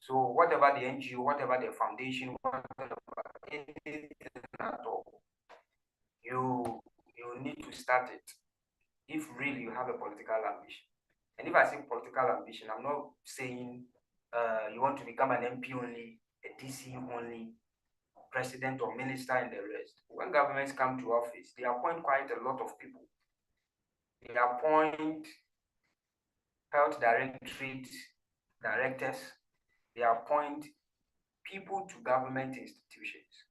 So whatever the NGO, whatever the foundation, whatever anything at all, you need to start it if really you have a political ambition. And if I say political ambition, I'm not saying you want to become an MP only, a DC only, president or minister and the rest. When governments come to office, they appoint quite a lot of people. They appoint health directorate directors. They appoint people to government institutions.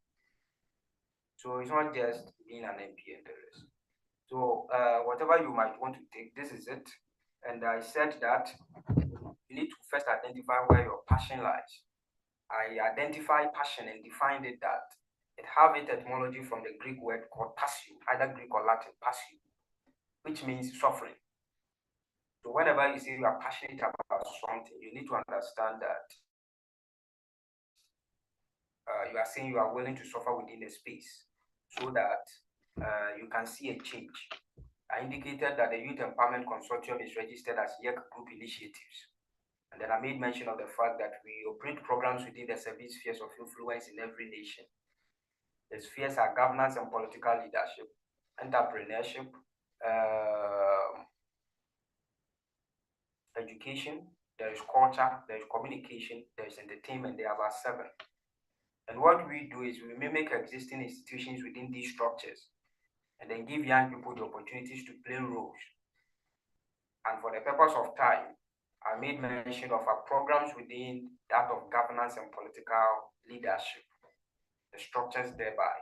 So it's not just being an MP and the rest. So whatever you might want to take, this is it. And I said that you need to first identify where your passion lies. I identify passion and defined it that it have its etymology from the Greek word called passio, either Greek or Latin, passio, which means suffering. So whenever you say you are passionate about something, you need to understand that you are saying you are willing to suffer within a space so that you can see a change. I indicated that the Youth Empowerment Consortium is registered as Yec Group Initiatives. And then I made mention of the fact that we operate programs within the service spheres of influence in every nation. The spheres are governance and political leadership, entrepreneurship, education, there is culture, there is communication, there is entertainment, there are about 7. And what we do is we mimic existing institutions within these structures and then give young people the opportunities to play roles. And for the purpose of time, I made mention of our programs within that of governance and political leadership, the structures thereby.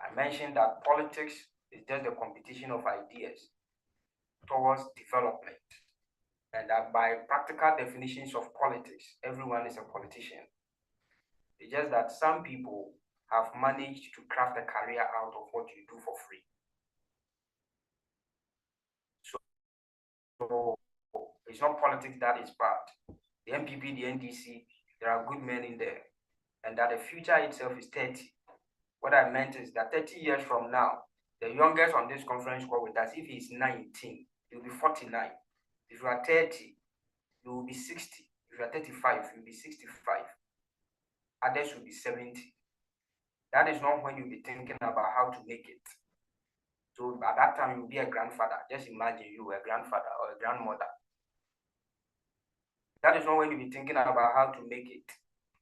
I mentioned that politics is just the competition of ideas towards development, and that by practical definitions of politics, everyone is a politician. It's just that some people have managed to craft a career out of what you do for free. So it's not politics that is bad. The MPP, the NDC, there are good men in there, and that the future itself is 30. What I meant is that 30 years from now, the youngest on this conference call with us, if he's 19, he'll be 49. If you are 30, you will be 60. If you are 35, you'll be 65. Others will be 70. That is not when you'll be thinking about how to make it. So at that time, you'll be a grandfather. Just imagine you were a grandfather or a grandmother. That is not when you'll be thinking about how to make it.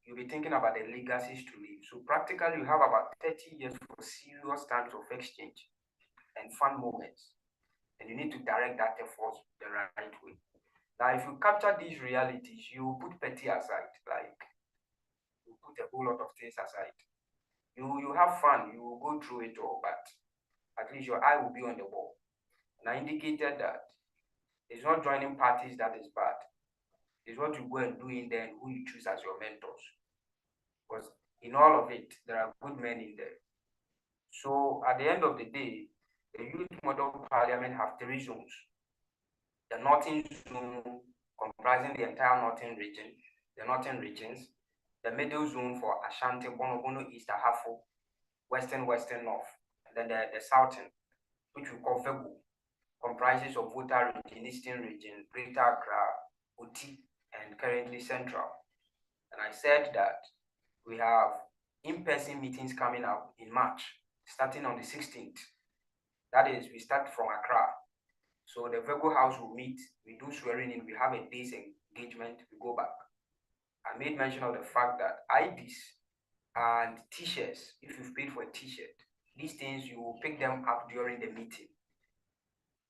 You'll be thinking about the legacies to leave. So practically, you have about 30 years for serious times of exchange and fun moments. And you need to direct that effort the right way. Now, if you capture these realities, you put petty aside, like you put a whole lot of things aside. You have fun, you will go through it all, but at least your eye will be on the ball. And I indicated that it's not joining parties that is bad. It's what you go and do in there and who you choose as your mentors. Because in all of it, there are good men in there. So at the end of the day, the Youth Model Parliament have 3 zones. The Northern Zone comprising the entire Northern region, the Northern regions, the Middle Zone for Ashanti, Bono, East Ahafo, Western, North, and then the Southern, which we call Vegu, comprises of Volta region, Eastern region, Greater Accra, Oti, and currently Central. And I said that we have in-person meetings coming up in March, starting on the 16th. That is, we start from Accra. So the Virgo House will meet, we do swearing in, we have a day's engagement, we go back. I made mention of the fact that IDs and t-shirts, if you've paid for a t-shirt, these things you will pick them up during the meeting.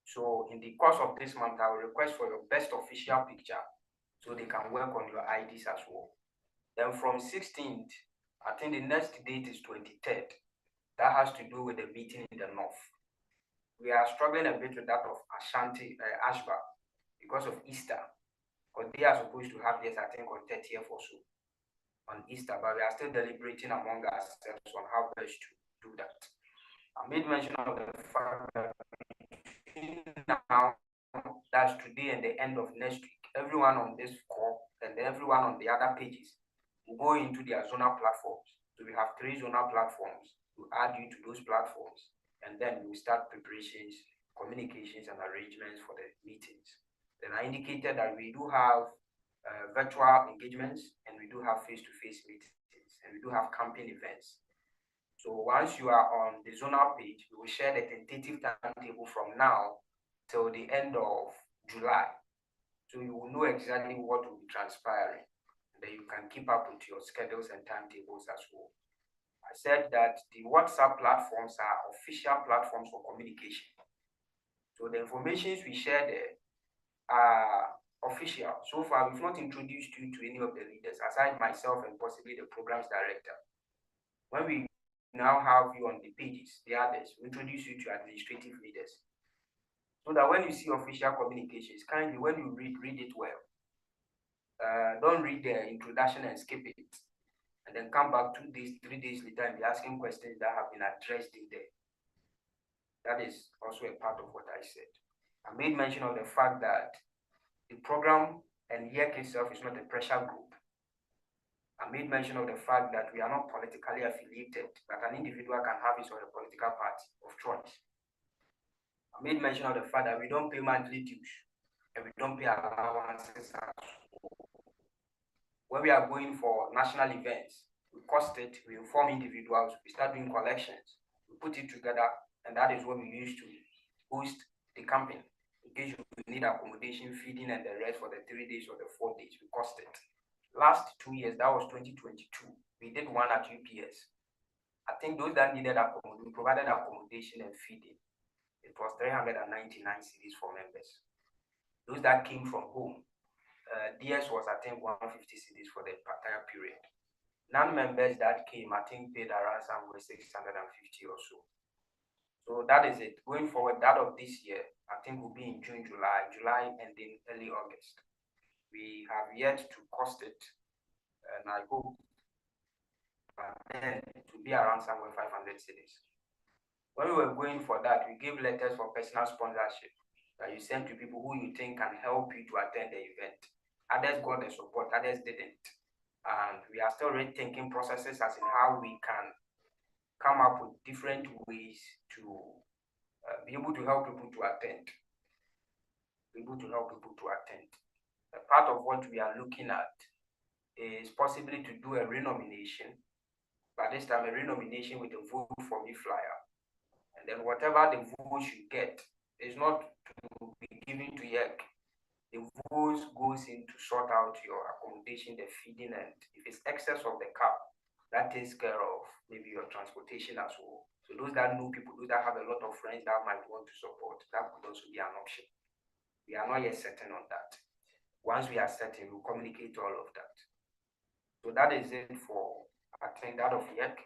So in the course of this month, I will request for your best official picture so they can work on your IDs as well. Then from 16th, I think the next date is 23rd. That has to do with the meeting in the North. We are struggling a bit with that of Ashanti, Ashba, because of Easter. Because they are supposed to have this, I think, on 30th or so, on Easter, but we are still deliberating among ourselves on how best to do that. I made mention of the fact that now, that's today and the end of next week, everyone on this call and everyone on the other pages will go into their zonal platforms. So we have 3 zonal platforms to add you to those platforms, and then we start preparations, communications, and arrangements for the meetings. Then I indicated that we do have virtual engagements, and we do have face-to-face meetings, and we do have camping events. So once you are on the zonal page, we will share the tentative timetable from now till the end of July. So you will know exactly what will be transpiring. And then you can keep up with your schedules and timetables as well. I said that the WhatsApp platforms are official platforms for communication. So the informations we share there are official. So far, we've not introduced you to any of the leaders, aside myself and possibly the programs director. When we now have you on the pages, the others, we introduce you to administrative leaders. So that when you see official communications, kindly, when you read it well. Don't read the introduction and skip it. And then come back 2 days, 3 days later and be asking questions that have been addressed in there. That is also a part of what I said. I made mention of the fact that the program and Yec itself is not a pressure group. I made mention of the fact that we are not politically affiliated, but an individual can have his or her political party of choice. I made mention of the fact that we don't pay monthly dues and we don't pay allowances. When we are going for national events, we cost it, we inform individuals, we start doing collections, we put it together, and that is what we use to host the camping. In case you need accommodation, feeding, and the rest for the 3 days or the 4 days, we cost it. Last 2 years, that was 2022. We did one at UPS. I think those that needed accommodation, we provided accommodation and feeding. It was 399 cedis for members. Those that came from home, DS was, I think, 150 cedis for the entire period. Non-members that came, I think, paid around somewhere 650 or so. So that is it. Going forward, that of this year, I think will be in June, July, and then early August. We have yet to cost it, and I hope then it will be around somewhere 500 cedis. When we were going for that, we gave letters for personal sponsorship that you send to people who you think can help you to attend the event. Others got the support, others didn't. And we are still rethinking processes as in how we can come up with different ways to be able to help people to attend. A part of what we are looking at is possibly to do a renomination, but this time a renomination with a vote for me flyer. And then whatever the votes you get is not to be given to Yec. The votes goes in to sort out your accommodation, the feeding, and if it's excess of the cap, that takes care of maybe your transportation as well. So those that know people, those that have a lot of friends that might want to support, that could also be an option. We are not yet certain on that. Once we are certain, we'll communicate all of that. So that is it for, I think, that of Yec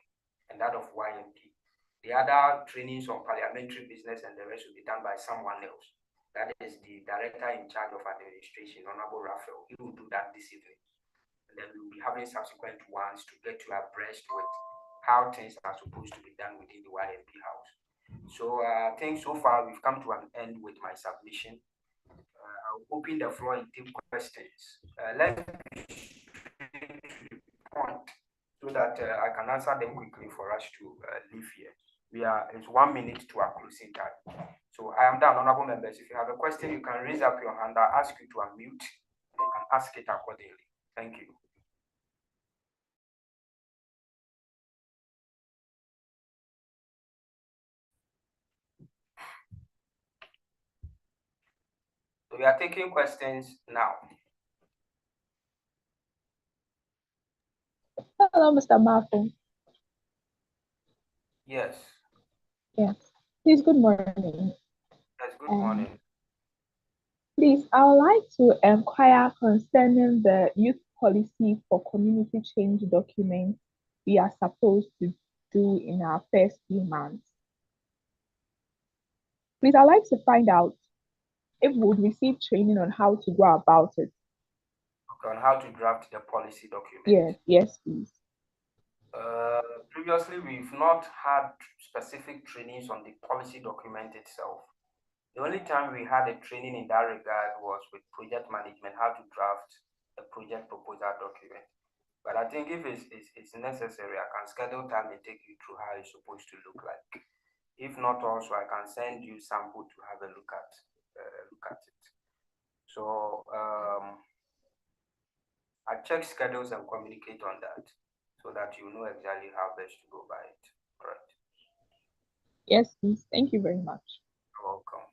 and that of YMP. The other trainings on parliamentary business and the rest will be done by someone else. That is the director in charge of administration, Honorable Raphael. He will do that this evening. And then we'll be having subsequent ones to get you abreast with how things are supposed to be done within the YMP house. So I think so far we've come to an end with my submission. I'll open the floor and take questions. Let's be straight to the point so that I can answer them quickly for us to leave here. It's 1 minute to our closing time. So I am done, honorable members. If you have a question, you can raise up your hand. I'll ask you to unmute. You can ask it accordingly. Thank you. So we are taking questions now. Hello, Mr. Marco. Yes. Yes. Please, good morning. Yes, good morning. Please, I would like to inquire concerning the youth policy for community change documents we are supposed to do in our first few months. Please, I'd like to find out if we would receive training on how to go about it. Okay, on how to draft the policy document. Yes, please. Previously, we've not had specific trainings on the policy document itself. The only time we had a training in that regard was with project management, how to draft a project proposal document. But I think if it's necessary, I can schedule time and take you through how it's supposed to look like. If not, also I can send you sample to have a look at it. So I check schedules and communicate on that so that you know exactly how best to go by it. All right. Yes, please. Thank you very much. You're welcome.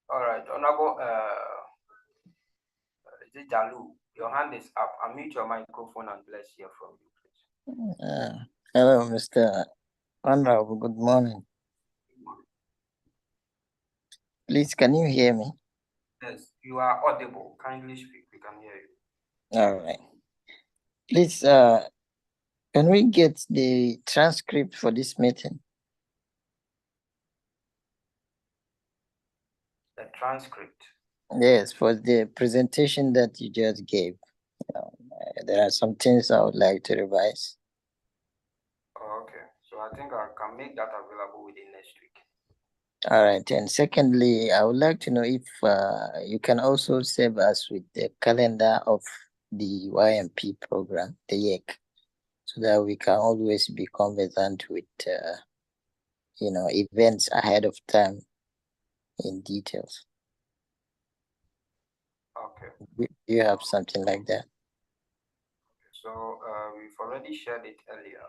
All right, Honorable, is it Jalu? Your hand is up. Unmute your microphone and let's hear from you, please. Hello, Mr. Honorable. Good morning. Please, can you hear me? Yes, you are audible. Kindly speak. We can hear you. All right. Please, can we get the transcript for this meeting? The transcript. Yes, for the presentation that you just gave. There are some things I would like to revise. Okay, so I think I can make that available within next week. All right. And secondly, I would like to know if you can also save us with the calendar of the YMP program, the Yec, so that we can always be conversant with, events ahead of time in details. Okay. Do you have something like that? So we've already shared it earlier.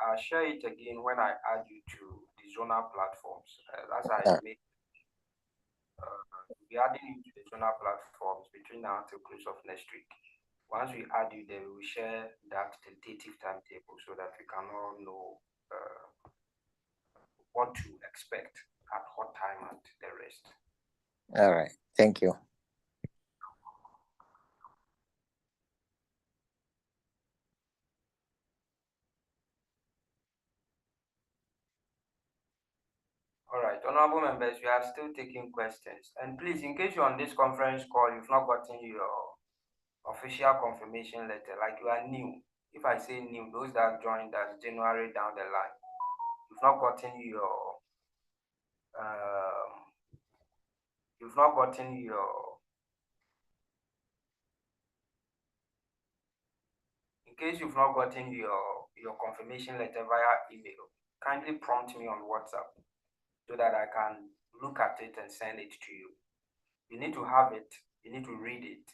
I'll share it again when I add you to the zonal platforms. As I make, we'll be adding you to the zonal platforms between now until close of next week. Once we add you there, we will share that tentative timetable so that we can all know what to expect at what time and the rest. All right. Thank you. All right, honorable members, we are still taking questions. And please, in case you're on this conference call, you've not gotten your official confirmation letter, like you are new. If I say new, those that joined us January down the line, you've not gotten your in case you've not gotten your your confirmation letter via email, kindly prompt me on WhatsApp so that I can look at it and send it to you. You need to have it, you need to read it,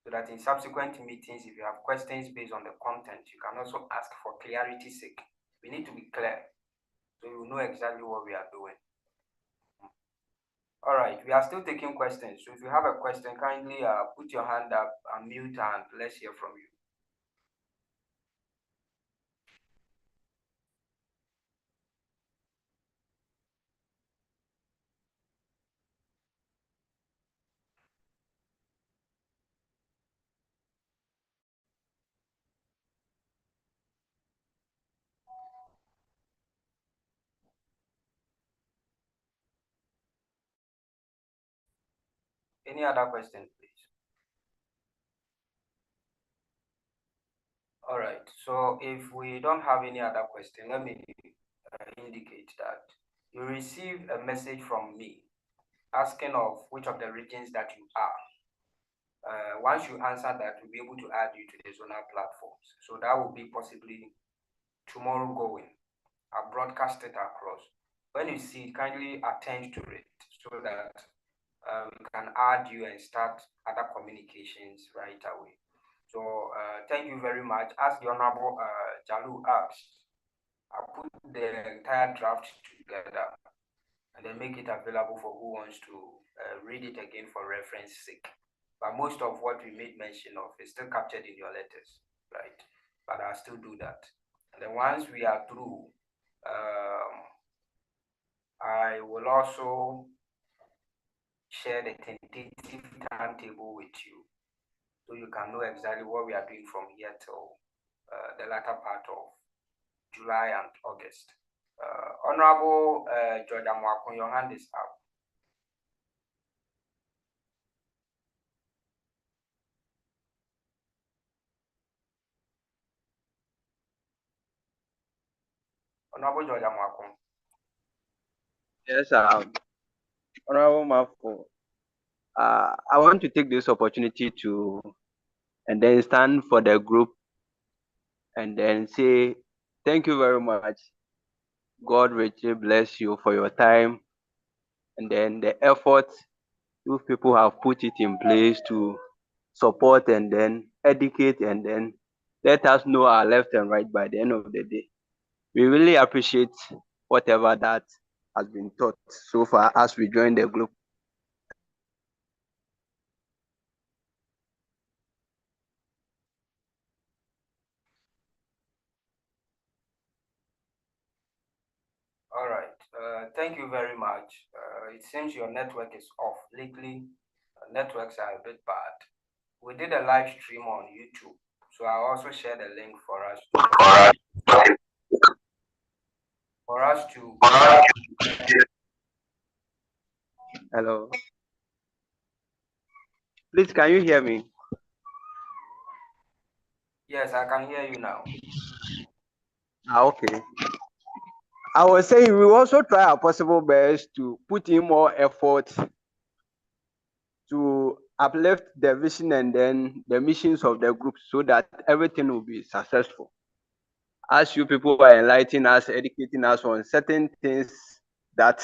so that in subsequent meetings, if you have questions based on the content, you can also ask for clarity's sake. We need to be clear, so you know exactly what we are doing. All right, we are still taking questions. So if you have a question, kindly put your hand up, unmute, and let's hear from you. Any other question, please? All right, so if we don't have any other question, let me indicate that you received a message from me asking of which of the regions that you are. Once you answer that, we'll be able to add you to the zonal platforms. So that will be possibly tomorrow going. I'll broadcast it across. When you see it, kindly attend to it so that we can add you and start other communications right away. So thank you very much. As the Honorable Jalu asked, I'll put the entire draft together and then make it available for who wants to read it again for reference sake. But most of what we made mention of is still captured in your letters, right? But I'll still do that. And then once we are through, I will also share the tentative timetable with you so you can know exactly what we are doing from here till the latter part of July and August. Honorable George Amwakun, your hand is up. Honorable George Amwakun. Yes, Honorable Mafo. I want to take this opportunity to and then stand for the group and then say thank you very much. God richly bless you for your time and then the effort you people have put it in place to support and then educate and then let us know our left and right by the end of the day. We really appreciate whatever that has been taught so far as we join the group. All right. Thank you very much. It seems your network is off. Lately, networks are a bit bad. We did a live stream on YouTube, so I'll also share the link for us to. Hello. Please, can you hear me? Yes, I can hear you now. Okay. I was saying we will also try our possible best to put in more effort to uplift the vision and then the missions of the group so that everything will be successful. As you people are enlightening us, educating us on certain things that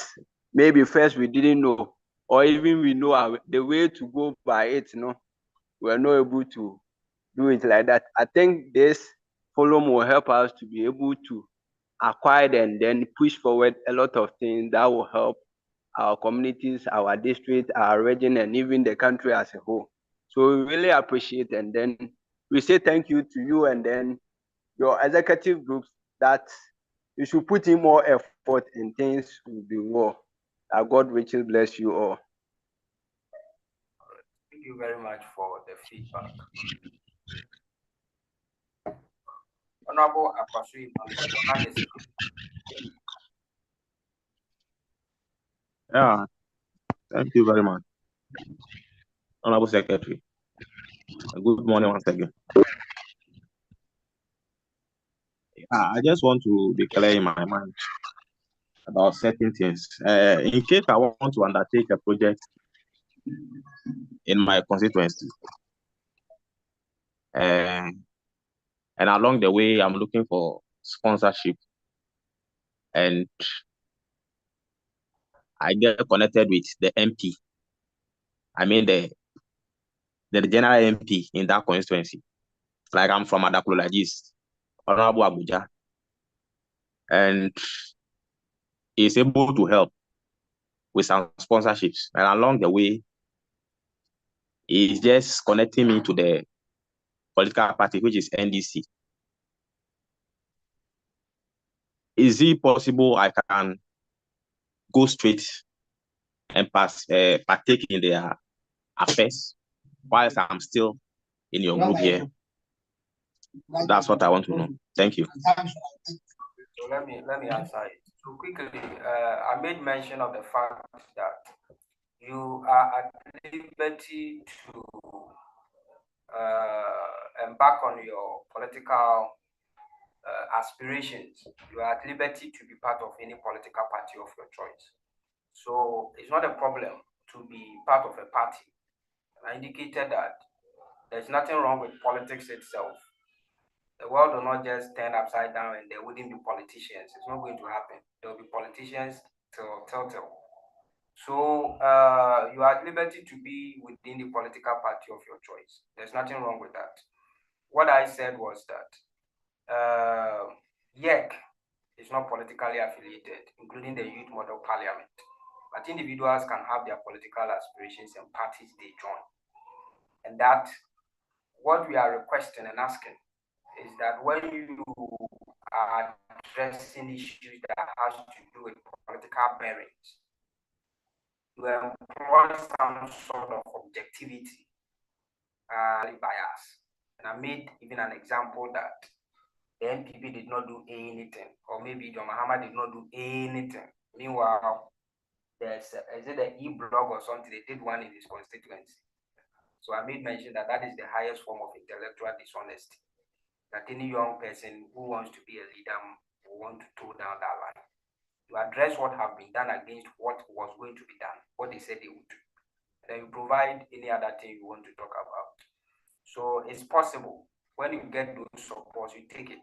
maybe first we didn't know, or even we know the way to go by it, we're not able to do it like that. I think this forum will help us to be able to acquire and then push forward a lot of things that will help our communities, our district, our region, and even the country as a whole. So we really appreciate, and then we say thank you to you and then your executive groups that you should put in more effort and things will be well. God richly bless you all. Thank you very much for the feedback. Honorable Akwasui, your hand is up. Yeah, thank you very much, Honorable Secretary. Good morning once again. I just want to be clear in my mind about certain things. In case I want to undertake a project in my constituency, and along the way I'm looking for sponsorship, and I get connected with the MP. I mean the general MP in that constituency. Like I'm from Adakulolagist, Honorable Abuja, and he's able to help with some sponsorships. And along the way, he's just connecting me to the political party, which is NDC. Is it possible I can go straight and partake in their affairs whilst I'm still in your group here? That's what I want to know. Thank you. So let me answer it. So quickly, I made mention of the fact that you are at liberty to embark on your political aspirations. You are at liberty to be part of any political party of your choice. So it's not a problem to be part of a party. I indicated that there's nothing wrong with politics itself. The world will not just turn upside down and there wouldn't be politicians. It's not going to happen. There will be politicians till. So you are at liberty to be within the political party of your choice. There's nothing wrong with that. What I said was that Yec is not politically affiliated, including the Youth Model Parliament. But individuals can have their political aspirations and parties they join. And that what we are requesting and asking is that when you are addressing issues that has to do with political bearings, you employ some sort of objectivity, bias. And I made even an example that the NPP did not do anything, or maybe John Mahama did not do anything. Meanwhile, is it the e-blog or something? They did one in his constituency. So I made mention that that is the highest form of intellectual dishonesty. That any young person who wants to be a leader will want to toe down that line. You address what have been done against what was going to be done, what they said they would do. Then you provide any other thing you want to talk about. So it's possible. When you get those supports, you take it.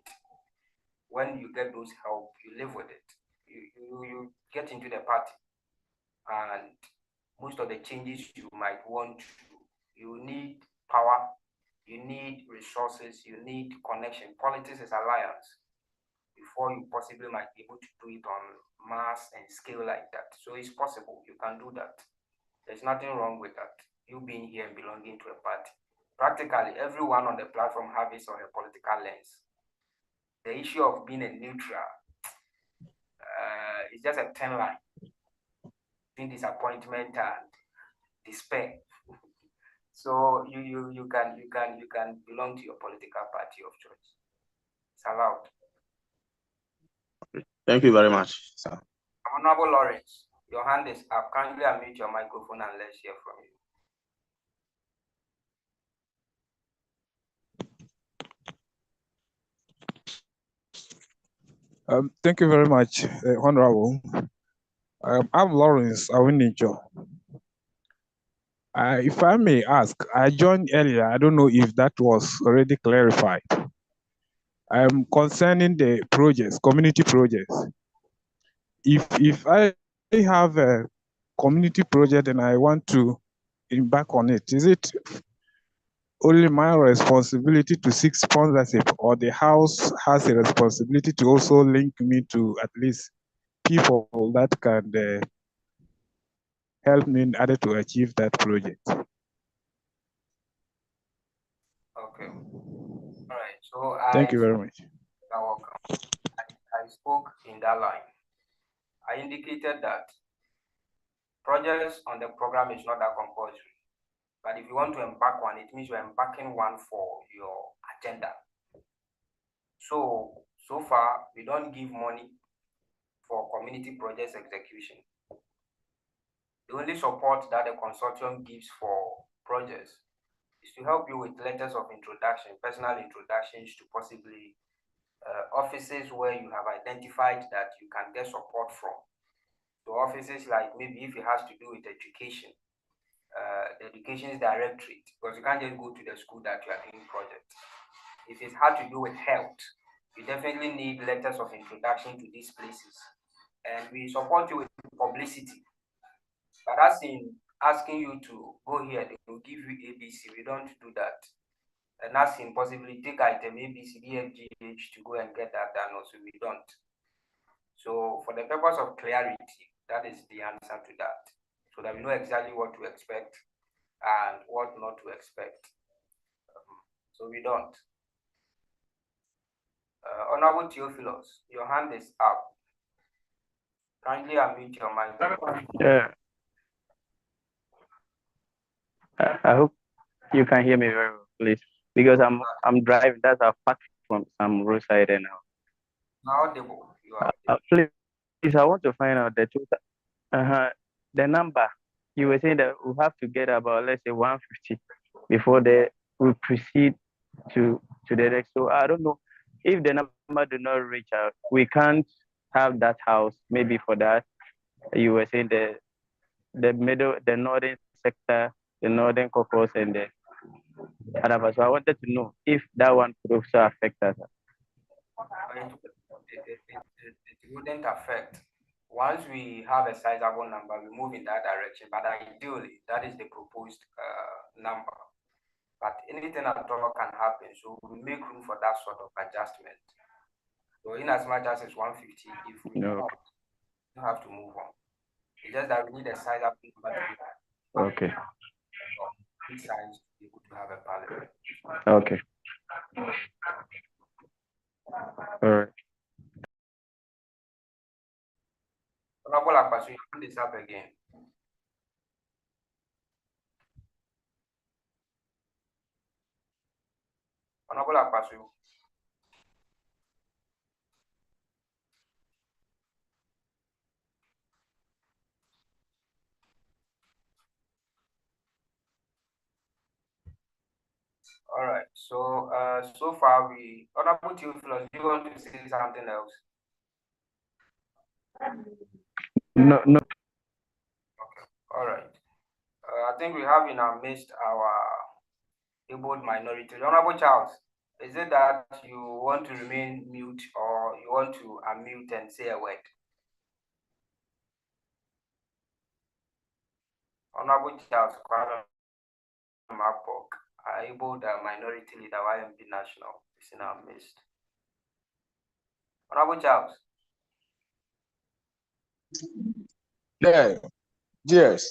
When you get those help, you live with it. You get into the party, and most of the changes you might want to, you need power, you need resources, you need connection. Politics is alliance before you possibly might be able to do it on mass and scale like that. So it's possible, you can do that. There's nothing wrong with that, you being here and belonging to a party. Practically everyone on the platform has his or her political lens. The issue of being a neutral is just a thin line between disappointment and despair. So you can belong to your political party of choice. It's allowed. Thank you very much, sir. Honorable Lawrence, your hand is up. Kindly unmute your microphone and let's hear from you. Thank you very much, Honorable. I'm Lawrence Awinijo. If I may ask, I joined earlier. I don't know if that was already clarified. Concerning the projects, community projects. If I have a community project and I want to embark on it, is it only my responsibility to seek sponsorship, or the house has a responsibility to also link me to at least people that can help me in order to achieve that project? Okay. All right. So Thank you very much. You're welcome. I spoke in that line. I indicated that projects on the program is not that compulsory. But if you want to embark one, it means you're embarking one for your agenda. So far, we don't give money for community projects execution. The only support that the consortium gives for projects is to help you with letters of introduction, personal introductions to possibly offices where you have identified that you can get support from. So offices like maybe if it has to do with education, the education's directorate, because you can't just go to the school that you are doing projects. If it had to do with health, we definitely need letters of introduction to these places. And we support you with publicity. But as in asking you to go here, they will give you ABC. We don't do that. And as in possibly take item ABCDFGH to go and get that done also, we don't. So for the purpose of clarity, that is the answer to that. So that we know exactly what to expect and what not to expect. So we don't. Honorable Theophilus, your hand is up. Kindly unmute your mic. Yeah. I hope you can hear me very well, please, because I'm driving. That's a fact from some roadside and now. Audible. You are Please, I want to find out the total, the number. You were saying that we have to get about, let's say, 150 before we proceed to the next. So I don't know if the number do not reach out, we can't have that house. Maybe for that, you were saying the middle, the northern sector, the northern caucus, and the other. So I wanted to know if that one could also affect us. It wouldn't affect. Once we have a sizable number, we move in that direction. But ideally, that is the proposed number. But anything at all can happen. So we make room for that sort of adjustment. So in as much as it's 150, if we don't have to move on. It's just that we need a sizable number to be okay. Size to be able to have a parliament. Okay. All right. Honorable Akpasu, you put this up again. Honorable Akpasu. All right. So so far Honorable Theophilus, do you want to say something else? No. Okay. All right. I think we have in our midst our abled minority. Honorable Charles, is it that you want to remain mute or you want to unmute and say a word? Honorable Charles, Mapok, abled minority leader, YMP National, is in our midst. Honorable Charles. Yeah, yes.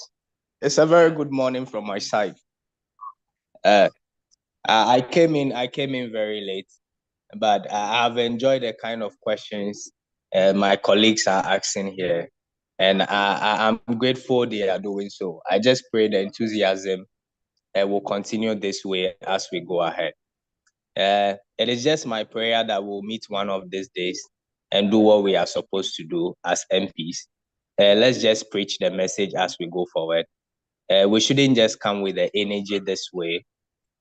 It's a very good morning from my side. I came in very late, but I've enjoyed the kind of questions my colleagues are asking here, and I'm grateful they are doing so. I just pray the enthusiasm will continue this way as we go ahead. It is just my prayer that we'll meet one of these days and do what we are supposed to do as MPs. Let's just preach the message as we go forward. We shouldn't just come with the energy this way.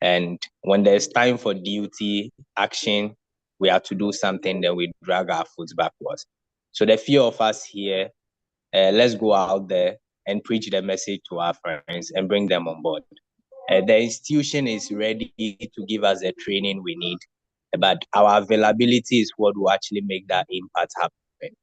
And when there's time for duty, action, we have to do something, then we drag our foot backwards. So the few of us here, let's go out there and preach the message to our friends and bring them on board. The institution is ready to give us the training we need, but our availability is what will actually make that impact happen.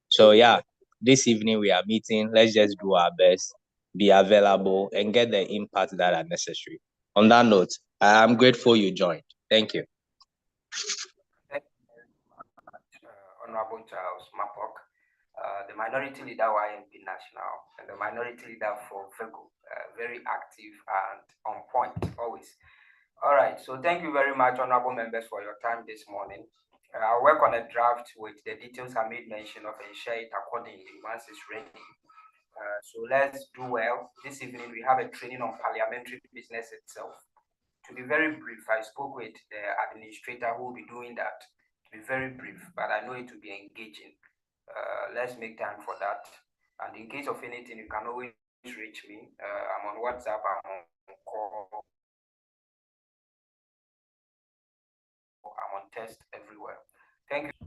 So yeah, this evening we are meeting. Let's just do our best, be available, and get the impact that are necessary. On that note, I'm grateful you joined. Thank you. Thank you very much, Honorable Charles Mapok, the minority leader YMP National, and the minority leader for VEGO, very active and on point always. All right, so thank you very much, honorable members, for your time this morning. I'll work on a draft with the details I made mention of and share it accordingly once it's ready. So let's do well. This evening we have a training on parliamentary business itself. To be very brief, I spoke with the administrator who will be doing that. To be very brief, but I know it will be engaging. Let's make time for that. And in case of anything, you can always reach me. I'm on WhatsApp, I'm on call, I'm on test everywhere. Thank you.